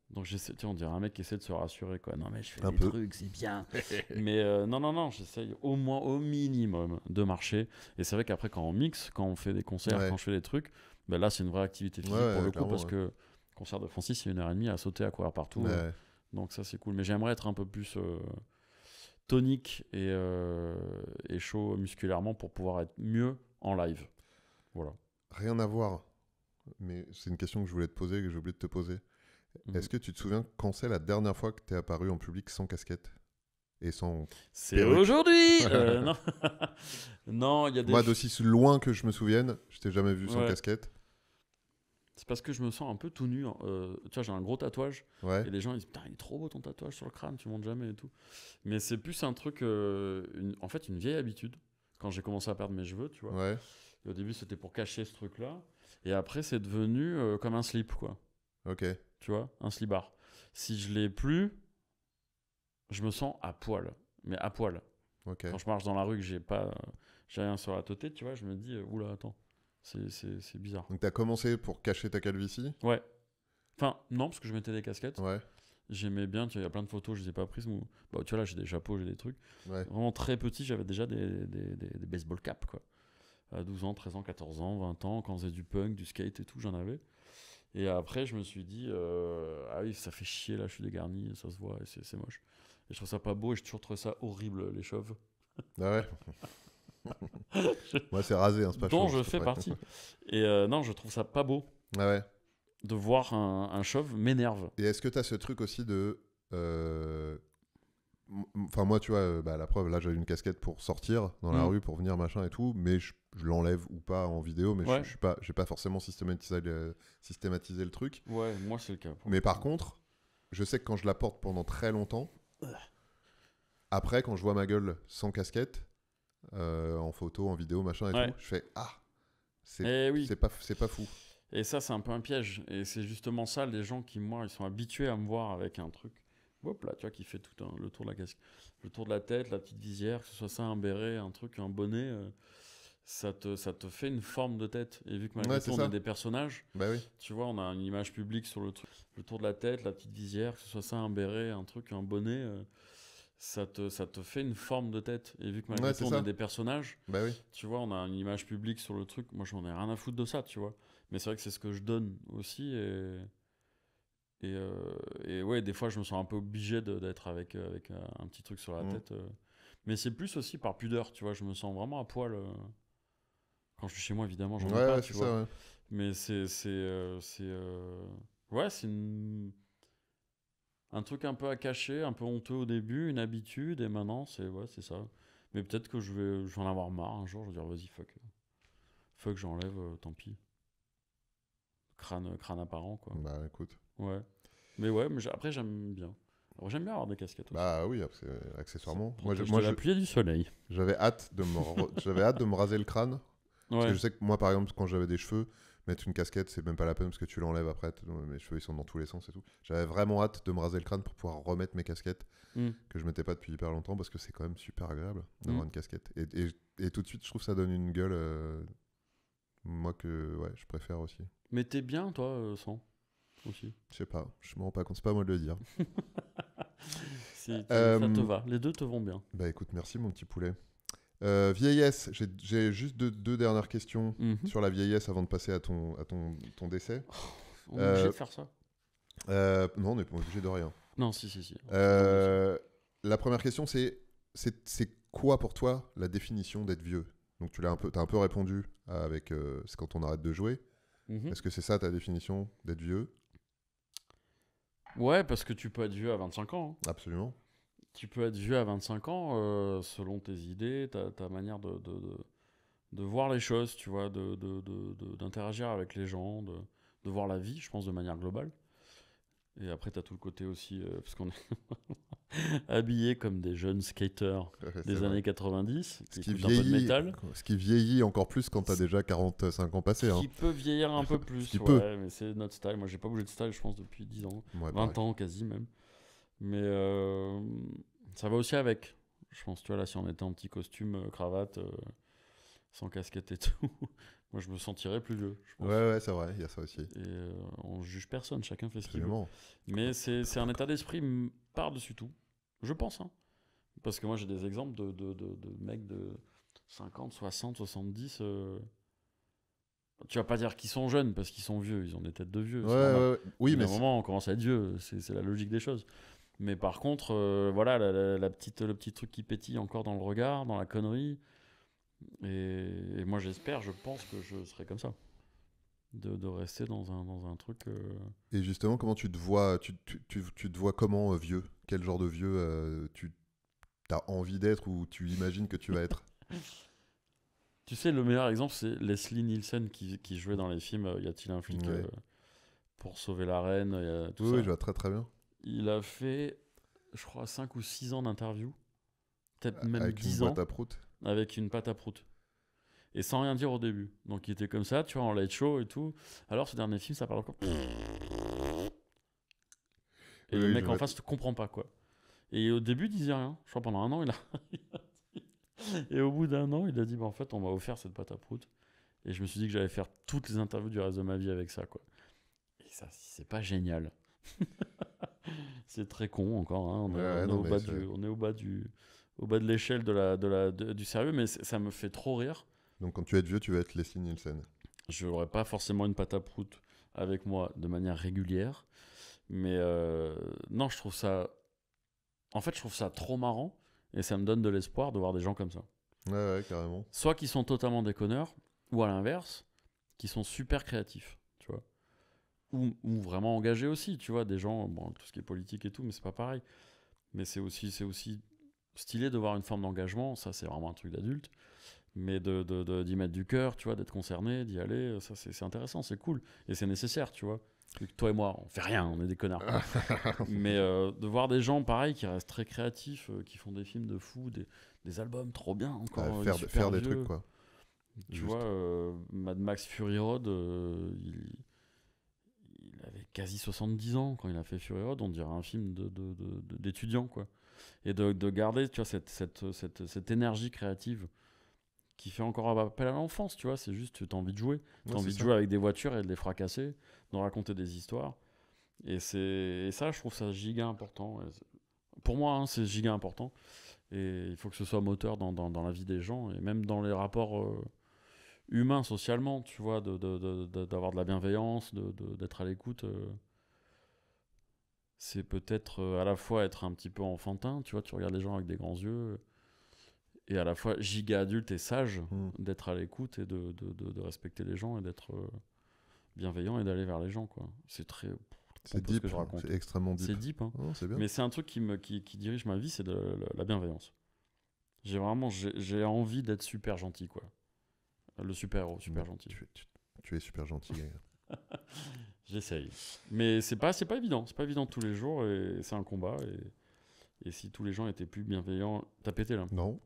Donc j'essaie, tu vois, on dirait un mec qui essaie de se rassurer, quoi. Non, mais je fais des trucs, c'est bien. Mais non, j'essaye au moins, au minimum, de marcher. Et c'est vrai qu'après, quand on mixe, quand on fait des concerts, quand je fais des trucs, ben là, c'est une vraie activité physique pour le coup, parce que concert de Francis, c'est 1h30 à sauter, à courir partout. Donc ça, c'est cool. Mais j'aimerais être un peu plus tonique et chaud musculairement pour pouvoir être mieux en live. Voilà. Rien à voir, mais c'est une question que je voulais te poser, que j'ai oublié de te poser. Est-ce que tu te souviens quand c'est la dernière fois que tu es apparu en public sans casquette et sans C'est perruque? aujourd'hui. Non, non, il y a des. Moi, d'aussi loin que je me souvienne, je t'ai jamais vu sans casquette. C'est parce que je me sens un peu tout nu. Tu vois, j'ai un gros tatouage. Ouais. Et les gens ils disent putain, il est trop beau ton tatouage sur le crâne, tu montes jamais et tout. Mais c'est plus un truc, en fait, une vieille habitude. Quand j'ai commencé à perdre mes cheveux, tu vois. Ouais. Et au début, c'était pour cacher ce truc-là. Et après, c'est devenu comme un slip, quoi. Ok. Tu vois, un slibard. Si je l'ai plus, je me sens à poil. Mais à poil. Ok. Quand je marche dans la rue, que j'ai rien sur la tête, tu vois, je me dis, oula, attends, c'est bizarre. Donc t'as commencé pour cacher ta calvitie? Ouais. Enfin, non, parce que je mettais des casquettes. Ouais. J'aimais bien, tu vois, il y a plein de photos, je les ai pas prises. Bah, tu vois, là, j'ai des chapeaux, j'ai des trucs. Ouais. Vraiment très petit, j'avais déjà des baseball caps, quoi. À 12 ans, 13 ans, 14 ans, 20 ans, quand on faisait du punk, du skate et tout, j'en avais. Et après, je me suis dit, ah oui, ça fait chier, là, je suis dégarni, ça se voit, et c'est moche. Et je trouve ça pas beau, et j'ai toujours trouvé ça horrible, les chauves. Ah ouais. Moi, c'est rasé, hein, c'est pas dont chauve, je fais partie. Et non, je trouve ça pas beau. Ah ouais. De voir un chauve m'énerve. Et est-ce que tu as ce truc aussi de... Enfin, moi, tu vois, la preuve, là, j'avais une casquette pour sortir dans la rue, pour venir, machin et tout, mais je l'enlève ou pas en vidéo, mais j'ai pas forcément systématisé le truc. Ouais, moi, c'est le cas. Mais par contre, je sais que quand je la porte pendant très longtemps, après, quand je vois ma gueule sans casquette, en photo, en vidéo, machin et tout, je fais « Ah, c'est pas fou ». Et ça, c'est un peu un piège. Et c'est justement ça, les gens qui, moi, ils sont habitués à me voir avec un truc, hop là, tu vois, qui fait tout le tour de la casquette, le tour de la tête, la petite visière, que ce soit ça, un béret, un truc, un bonnet, ça te fait une forme de tête. Et vu que malgré tout, on est des personnages, tu vois, on a une image publique sur le truc, le tour de la tête, la petite visière, que ce soit ça, un béret, un truc, un bonnet, ça te fait une forme de tête. Et vu que malgré tout, on est des personnages, tu vois, on a une image publique sur le truc, moi, j'en ai rien à foutre de ça, tu vois. Mais c'est vrai que c'est ce que je donne aussi. Et ouais, des fois, je me sens un peu obligé d'être avec un petit truc sur la tête. Mais c'est plus aussi par pudeur, tu vois. Je me sens vraiment à poil. Quand je suis chez moi, évidemment, j'en ai pas, tu vois. Ça, mais ouais, c'est un truc un peu à cacher, un peu honteux au début, une habitude. Et maintenant, c'est ça. Mais peut-être que je vais en avoir marre un jour. Je vais dire, vas-y, fuck. Fuck, j'enlève, tant pis. Crâne apparent, quoi. Bah écoute. Ouais. Mais ouais, mais après j'aime bien. Alors, j'aime bien avoir des casquettes aussi. Bah oui, accessoirement. Moi, la pluie et du soleil. J'avais hâte de me raser le crâne. Parce que je sais que moi, par exemple, quand j'avais des cheveux, mettre une casquette, c'est même pas la peine parce que tu l'enlèves après. Mes cheveux, ils sont dans tous les sens et tout. J'avais vraiment hâte de me raser le crâne pour pouvoir remettre mes casquettes que je mettais pas depuis hyper longtemps parce que c'est quand même super agréable d'avoir une casquette. Et tout de suite, je trouve que ça donne une gueule, moi, que je préfère aussi. Mais t'es bien, toi, sans aussi. Je sais pas, je me rends pas compte, c'est pas à moi de le dire. Ça te va, les deux te vont bien. Bah écoute, merci mon petit poulet. Vieillesse, j'ai juste deux dernières questions sur la vieillesse avant de passer à ton décès. On est obligé de faire ça. Non, on n'est pas obligé de rien. Non, si. La première question, c'est quoi pour toi la définition d'être vieux? Donc tu t'as un peu répondu avec c'est quand on arrête de jouer. Est-ce que c'est ça ta définition d'être vieux? Ouais, parce que tu peux être vieux à 25 ans. Hein. Absolument. Tu peux être vieux à 25 ans selon tes idées, ta manière de voir les choses, tu vois, d'interagir avec les gens, de voir la vie, je pense, de manière globale. Et après, tu as tout le côté aussi, parce qu'on est habillés comme des jeunes skaters des années 90, qui écoutent un peu de métal. Ce qui vieillit encore plus quand tu as déjà 45 ans passés. Qui peut vieillir un peu plus, ouais, mais c'est notre style. Moi, j'ai pas bougé de style, je pense, depuis 10 ans, 20 ans quasi même. Mais ça va aussi avec. Je pense, tu vois, là, si on était en petit costume, cravate, sans casquette et tout, moi, je me sentirais plus vieux. Je pense. Ouais, c'est vrai, il y a ça aussi. Et on juge personne, chacun fait ce qu'il veut. Mais c'est un état d'esprit par-dessus tout, je pense. Hein. Parce que moi, j'ai des exemples de mecs de 50, 60, 70. Tu vas pas dire qu'ils sont jeunes parce qu'ils sont vieux, ils ont des têtes de vieux. Ouais. Oui, mais à un moment, on commence à être vieux, c'est la logique des choses. Mais par contre, voilà, le petit truc qui pétille encore dans le regard, dans la connerie. Et moi, je pense que je serai comme ça. De rester dans un truc. Et justement, comment tu te vois tu te vois comment vieux? Quel genre de vieux tu as envie d'être ou tu imagines que tu vas être? Tu sais, le meilleur exemple, c'est Leslie Nielsen qui jouait dans les films Y a-t-il un flic pour sauver la reine tout ça. Oui, je vois très très bien. Il a fait, je crois, 5 ou 6 ans d'interview. Peut-être même avec 10 une ans. boîte à prout. Avec une pâte à prout. Et sans rien dire au début. Donc il était comme ça, tu vois, en late show et tout. Alors ce dernier film, ça parle encore. Et le mec en face ne comprend pas, quoi. Et au début, il disait rien. Je crois pendant un an, il a... Et au bout d'un an, il a dit, bah, en fait, on m'a offert cette pâte à prout. Et je me suis dit que j'allais faire toutes les interviews du reste de ma vie avec ça, quoi. Et ça, c'est pas génial. C'est très con encore. Hein. On est au bas de l'échelle du sérieux, mais ça me fait trop rire. Donc quand tu vas être vieux, tu vas être Leslie Nielsen. Je n'aurai pas forcément une pâte à prout avec moi de manière régulière. Mais non, je trouve ça... En fait, je trouve ça trop marrant. Et ça me donne de l'espoir de voir des gens comme ça. Ouais, carrément. Soit qui sont totalement déconneurs, ou à l'inverse, qui sont super créatifs, tu vois. Ou vraiment engagés aussi, tu vois. Des gens, bon, tout ce qui est politique et tout, mais c'est pas pareil. Mais c'est aussi stylé de voir une forme d'engagement. Ça, c'est vraiment un truc d'adulte. Mais d'y mettre du cœur, tu vois, d'être concerné, d'y aller, ça, c'est intéressant, c'est cool. Et c'est nécessaire, tu vois. Toi et moi, on fait rien, on est des connards. Mais de voir des gens pareils qui restent très créatifs, qui font des films de fou, des albums trop bien encore. Faire des trucs, quoi. Tu vois, Mad Max Fury Road, il avait quasi 70 ans quand il a fait Fury Road, on dirait un film d'étudiant, quoi. Et de garder, tu vois, cette énergie créative qui fait encore appel à l'enfance, tu vois, c'est juste tu as envie de jouer. Tu as envie de jouer avec des voitures et de les fracasser, de raconter des histoires. Et ça, je trouve ça giga important. Pour moi, hein, c'est giga important. Et il faut que ce soit moteur dans la vie des gens et même dans les rapports humains, socialement, tu vois, d'avoir de la bienveillance, d'être à l'écoute. C'est peut-être à la fois être un petit peu enfantin, tu vois, tu regardes les gens avec des grands yeux. Et à la fois giga adulte et sage d'être à l'écoute et de respecter les gens et d'être bienveillant et d'aller vers les gens, quoi. C'est très c'est deep, ce que je raconte. C'est extrêmement deep. C'est deep, hein. Oh, c'est bien. Mais c'est un truc qui dirige ma vie, c'est la bienveillance. J'ai envie d'être super gentil, quoi. Le super héros, super gentil. Tu es super gentil. J'essaye. Mais c'est pas évident. C'est pas évident tous les jours et c'est un combat. Et si tous les gens étaient plus bienveillants... T'as pété, là? Non.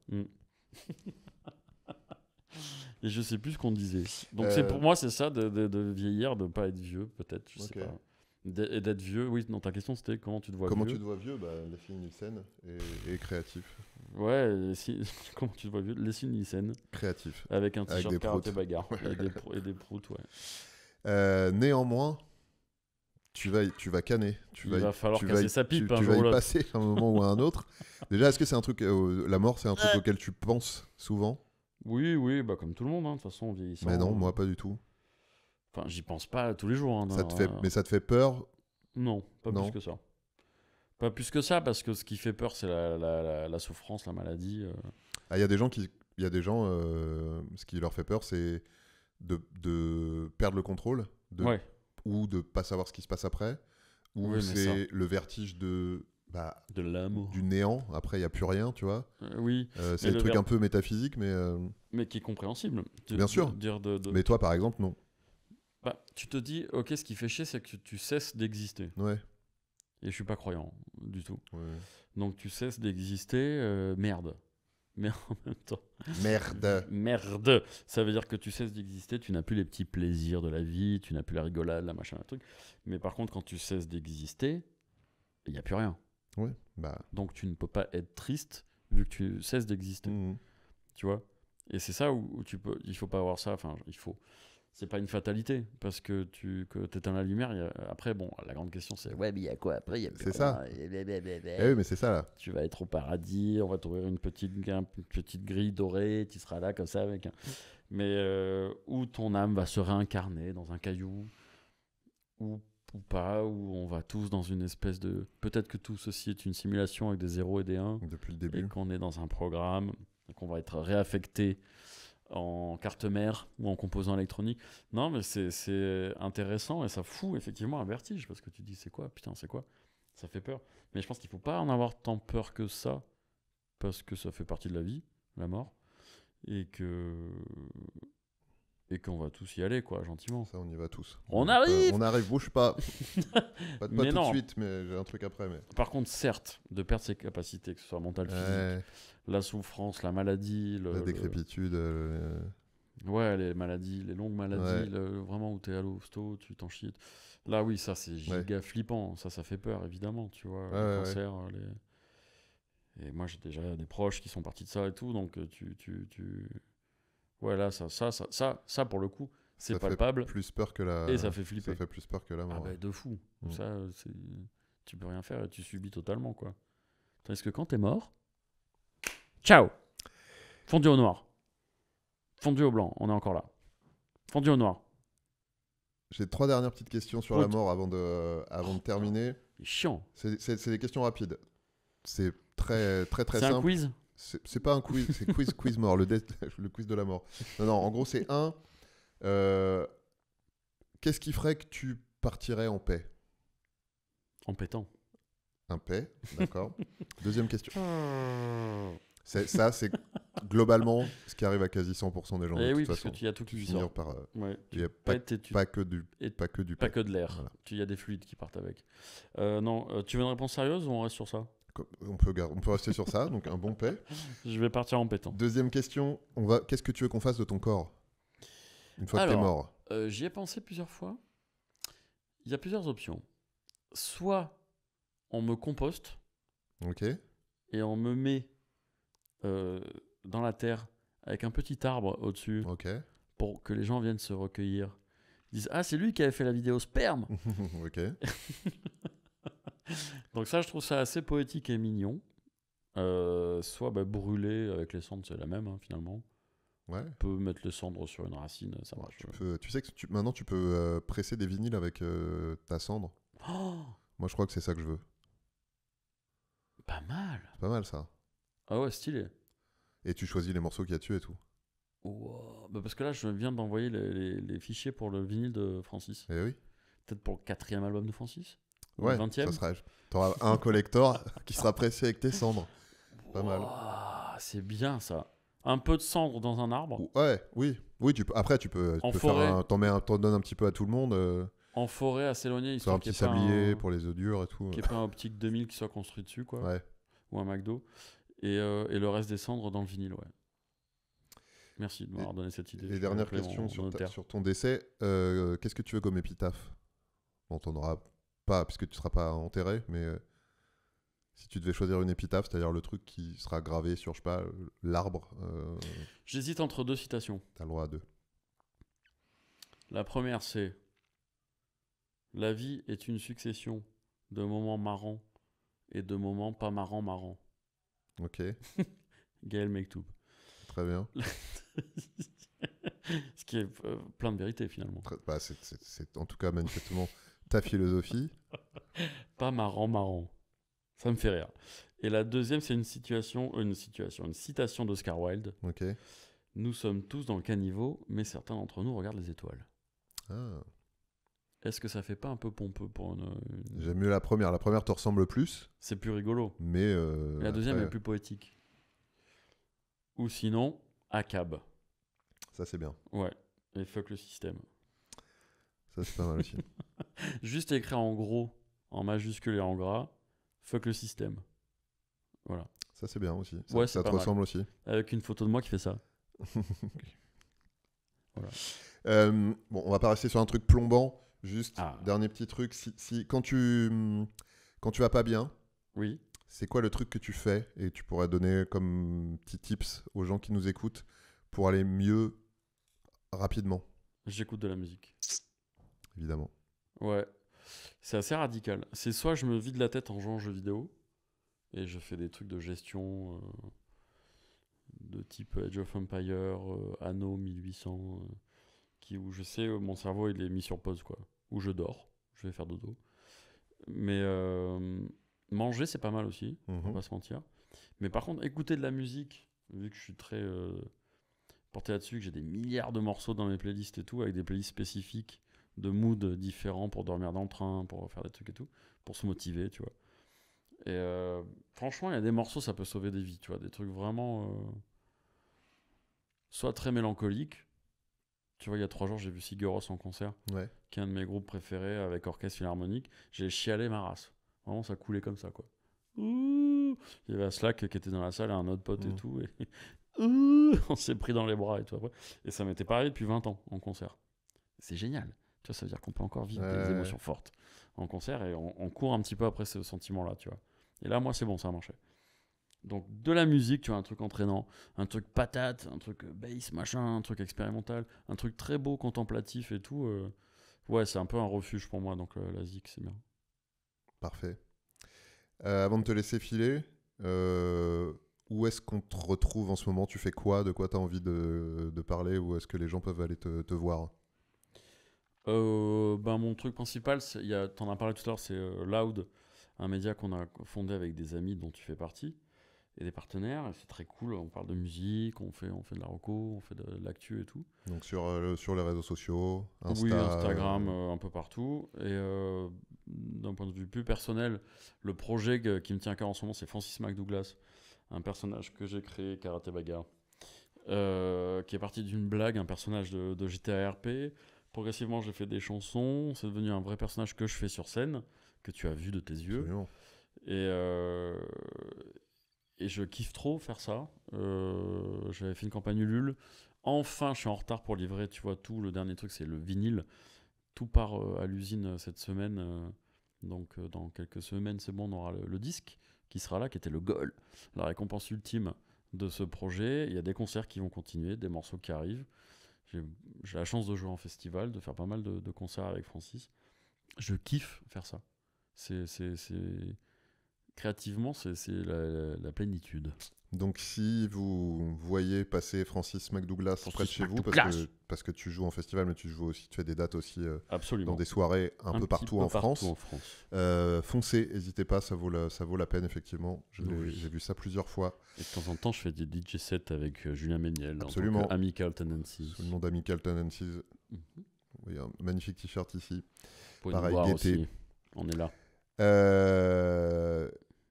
Et je sais plus ce qu'on disait. Donc pour moi, c'est ça, de vieillir, de pas être vieux, peut-être, je sais pas. Et d'être vieux, oui, non, ta question c'était comment tu te vois vieux. Comment tu te vois vieux? Leslie Nielsen et créatif. Ouais, comment tu te vois vieux? Leslie Nielsen. Créatif. Avec un t-shirt karaté bagarre. et des proutes, ouais. Néanmoins, tu vas canner. Il va falloir casser sa pipe un jour ou Tu vas y l'autre. passer à un moment ou à un autre. Déjà, est-ce que c'est un truc... la mort, c'est un truc auquel tu penses souvent? Oui, bah comme tout le monde, hein, de toute façon, en vieillissant. Mais non, moi pas du tout. Enfin, j'y pense pas tous les jours. Hein, Mais ça te fait peur? Non, pas plus que ça. Pas plus que ça, parce que ce qui fait peur, c'est la souffrance, la maladie. Ah, il y a des gens ce qui leur fait peur, c'est de perdre le contrôle, ou de pas savoir ce qui se passe après, ou c'est le vertige de l'amour, du néant. Après, il y a plus rien, tu vois. Oui. C'est des trucs un peu métaphysiques, mais qui est compréhensible. Bien sûr. Mais toi, par exemple, non. Bah, tu te dis, ok, ce qui fait chier, c'est que tu cesses d'exister. Ouais. Et je suis pas croyant du tout. Ouais. Donc tu cesses d'exister, merde. Mais en même temps. Merde. Ça veut dire que tu cesses d'exister, tu n'as plus les petits plaisirs de la vie, tu n'as plus la rigolade, la machin, le truc. Mais par contre, quand tu cesses d'exister, il n'y a plus rien. Ouais, Donc tu ne peux pas être triste vu que tu cesses d'exister. Tu vois. Et c'est ça où il faut pas avoir ça. Enfin, c'est pas une fatalité parce que tu éteins la lumière. Après, bon, la grande question c'est ouais, mais il y a quoi après? C'est ça. Oui, mais c'est ça là. Tu vas être au paradis, on va t'ouvrir une petite grille dorée, tu seras là comme ça avec mais où ton âme va se réincarner dans un caillou ou pas, où on va tous dans une espèce de... Peut-être que tout ceci est une simulation avec des 0 et des 1 depuis le début, et qu'on est dans un programme et qu'on va être réaffecté en carte mère ou en composant électronique. Non, mais c'est intéressant et ça fout effectivement un vertige parce que tu dis c'est quoi? Putain, c'est quoi? Ça fait peur. Mais je pense qu'il faut pas en avoir tant peur que ça parce que ça fait partie de la vie, la mort, et qu'on va tous y aller, quoi, gentiment. Ça, on y va tous. On arrive. On arrive, bouge pas. pas tout non. de suite, mais j'ai un truc après. Mais... Par contre, certes, de perdre ses capacités, que ce soit mentale, physique, la souffrance, la maladie... la décrépitude... Ouais, les maladies, les longues maladies, vraiment où t'es à l'hosto, tu t'en chies. Là, oui, ça, c'est giga flippant. Ça fait peur, évidemment, tu vois. Le cancer, Et moi, j'ai déjà des proches qui sont partis de ça et tout, donc Ouais, là, ça pour le coup, c'est palpable. Plus peur que et ça fait flipper. Ça fait plus peur que la mort. Ah bah, de fou. Ça, tu peux rien faire et tu subis totalement, quoi. Tandis que quand t'es mort, ciao. Fondu au noir. Fondu au blanc, on est encore là. Fondu au noir. J'ai 3 dernières petites questions sur la mort avant de terminer. C'est chiant. C'est des questions rapides. C'est très simple. C'est un quiz? C'est pas un quiz, c'est quiz mort, le quiz de la mort. Non, en gros, c'est qu'est-ce qui ferait que tu partirais en paix? En pétant. En paix, d'accord. Deuxième question. C'est globalement ce qui arrive à quasi 100% des gens. Et de oui, toute parce façon. que tu y as tout qui finir sort. par. Il n'y a pas que du pas que de l'air. Voilà. Il y a des fluides qui partent avec. Non, tu veux une réponse sérieuse ou on reste sur ça? On peut rester sur ça, donc un bon paix. Je vais partir en pétant. Deuxième question, qu'est-ce que tu veux qu'on fasse de ton corps une fois que t'es mort? J'y ai pensé plusieurs fois. Il y a plusieurs options. Soit on me composte. Ok. Et on me met dans la terre avec un petit arbre au-dessus. Ok. Pour que les gens viennent se recueillir. Ils disent, ah, c'est lui qui avait fait la vidéo sperme. Ok. Donc ça, je trouve ça assez poétique et mignon. Soit brûler avec les cendres, c'est la même, hein, finalement. Ouais. On peut mettre les cendres sur une racine, ça marche. Tu sais que maintenant, tu peux presser des vinyles avec ta cendre. Oh, moi, je crois que c'est ça que je veux. Pas mal. C'est pas mal, ça. Ah ouais, stylé. Et tu choisis les morceaux qu'il y a dessus et tout. Wow. Parce que là, je viens d'envoyer les fichiers pour le vinyle de Francis. Eh oui. Peut-être pour le 4e album de Francis. Ouais, le 20e. Ça sera... T'auras un collector qui sera pressé avec tes cendres. Pas mal. C'est bien, ça. Un peu de cendre dans un arbre. Ouais, oui. Après, tu peux faire t'en donnes un petit peu à tout le monde. En forêt, à s'éloigner. Histoire un petit sablier pour les œufs durs et tout. Qu'il n'y ait pas un Optique 2000 qui soit construit dessus, quoi. Ouais. Ou un McDo. Et le reste des cendres dans le vinyle, ouais. Merci de m'avoir donné cette idée. Et dernière question sur ton décès. Qu'est-ce que tu veux comme épitaphe? Bon, t'en auras pas, puisque tu seras pas enterré, mais si tu devais choisir une épitaphe, c'est-à-dire le truc qui sera gravé sur, je sais pas, l'arbre. J'hésite entre 2 citations. T'as le droit à 2. La première, c'est La vie est une succession de moments marrants et de moments pas marrants. Ok, Gaël Mektoub. très bien. Ce qui est plein de vérité finalement. Bah, c'est en tout cas manifestement ta philosophie. Pas marrant. Ça me fait rire. Et la deuxième, c'est une citation, une citation d'Oscar Wilde. Ok. Nous sommes tous dans le caniveau, mais certains d'entre nous regardent les étoiles. Ah. Est-ce que ça fait pas un peu pompeux pour une... J'aime mieux la première. La première te ressemble plus, C'est plus rigolo. mais La deuxième après, est plus poétique. Ou sinon, ACAB. ça c'est bien. Ouais. Et fuck le système. Ça c'est pas mal aussi. Juste écrire en gros, en majuscule et en gras, fuck le système. Voilà. Ça c'est bien aussi. Ouais, Ça c'est te pas mal. ressemble aussi. Avec une photo de moi qui fait ça. Voilà. Bon, on va pas rester sur un truc plombant. Juste, Ah. dernier petit truc. Quand tu vas pas bien, Oui. c'est quoi le truc que tu fais et tu pourrais donner comme petit tips aux gens qui nous écoutent pour aller mieux rapidement, J'écoute de la musique. évidemment. Ouais. C'est assez radical. C'est soit je me vide la tête en jouant aux jeux vidéo et je fais des trucs de gestion de type Age of Empire, Anno 1800, où je sais mon cerveau il est mis sur pause quoi. Où je dors, je vais faire dodo. Mais manger c'est pas mal aussi, on va pas se mentir. Mais par contre écouter de la musique, vu que je suis très porté là-dessus, que j'ai des milliards de morceaux dans mes playlists et tout, avec des playlists spécifiques de moods différents pour dormir dans le train, pour faire des trucs et tout, pour se motiver, tu vois. Et franchement, il y a des morceaux, ça peut sauver des vies, tu vois, des trucs vraiment soit très mélancoliques. Tu vois, il y a 3 jours, j'ai vu Sigur Rós en concert, Ouais. qui est un de mes groupes préférés avec orchestre philharmonique. J'ai chialé ma race. Vraiment, ça coulait comme ça, quoi. Ouh, il y avait Slack qui était dans la salle et un autre pote et tout. Et on s'est pris dans les bras et tout après. Et ça m'était pas arrivé depuis 20 ans en concert. C'est génial. Tu vois, ça veut dire qu'on peut encore vivre des émotions fortes en concert et on court un petit peu après ce sentiment-là, tu vois. Et là, moi, c'est bon, ça a marché. Donc, de la musique, tu vois, un truc entraînant, un truc patate, un truc bass, machin, un truc expérimental, un truc très beau, contemplatif et tout. Ouais, c'est un peu un refuge pour moi, donc la zik, c'est bien. Parfait. Avant de te laisser filer, où est-ce qu'on te retrouve en ce moment? Tu fais quoi? De quoi tu as envie de parler? Où est-ce que les gens peuvent aller te voir? Ben, mon truc principal, t'en as parlé tout à l'heure, c'est Loud, un média qu'on a fondé avec des amis dont tu fais partie et des partenaires. Et c'est très cool. On parle de musique, on fait de la reco, on fait de l'actu et tout. Donc sur les réseaux sociaux, Insta, Oui, Instagram, un peu partout. Et d'un point de vue plus personnel, le projet qui me tient à cœur en ce moment, c'est Francis McDouglas, un personnage que j'ai créé, Karaté Bagarre, qui est parti d'une blague, un personnage de GTA RP. Progressivement, j'ai fait des chansons. C'est devenu un vrai personnage que je fais sur scène, que tu as vu de tes yeux. Absolument. Et je kiffe trop faire ça. J'avais fait une campagne Ulule. Enfin, je suis en retard pour livrer, tu vois, tout. Le dernier truc, c'est le vinyle. Tout part à l'usine cette semaine. Donc, dans quelques semaines, c'est bon, on aura le disque qui sera là, qui était le goal, la récompense ultime de ce projet. Il y a des concerts qui vont continuer, des morceaux qui arrivent. J'ai la chance de jouer en festival, de faire pas mal de concerts avec Francis. Je kiffe faire ça. Créativement, c'est la plénitude. Donc si vous voyez passer Francis McDouglas près de chez vous, parce que tu joues en festival, mais tu fais des dates aussi dans des soirées un peu partout en France. Foncez, n'hésitez pas, ça vaut la peine effectivement. J'ai vu ça plusieurs fois. Et de temps en temps, je fais des DJ sets avec Julien Méniel. Absolument. En tant Amical Tendencies. Sous le nom d'Amical Tendencies. Oui, un magnifique t-shirt ici. Vous pouvez nous voir aussi. On est là.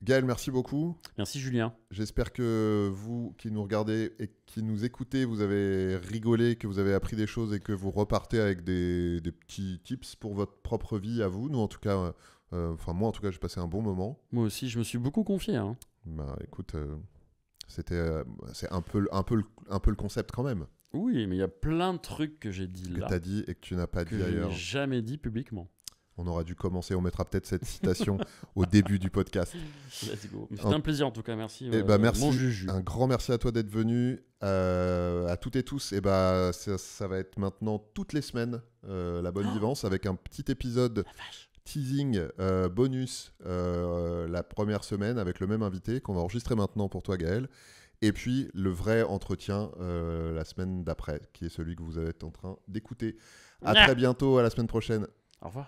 Gaël, merci beaucoup. Merci Julien. J'espère que vous qui nous regardez et qui nous écoutez, vous avez rigolé, que vous avez appris des choses et que vous repartez avec des petits tips pour votre propre vie à vous. Nous, en tout cas, moi, en tout cas, j'ai passé un bon moment. Moi aussi, je me suis beaucoup confié. Hein. Bah, écoute, c'est un peu le concept quand même. Oui, mais il y a plein de trucs que j'ai dit là. Que tu as dit et que tu n'as pas dit ailleurs. Que je n'ai jamais dit publiquement. On aura dû commencer, on mettra peut-être cette citation au début du podcast. Let's go. C'était un plaisir en tout cas, merci. Merci. Mon Juju. Un grand merci à toi d'être venu. À toutes et tous, ça va être maintenant toutes les semaines la bonne vivance avec un petit épisode teasing bonus la première semaine avec le même invité qu'on va enregistrer maintenant pour toi Gaël. Et puis le vrai entretien la semaine d'après, qui est celui que vous êtes en train d'écouter. À très bientôt, à la semaine prochaine. Au revoir.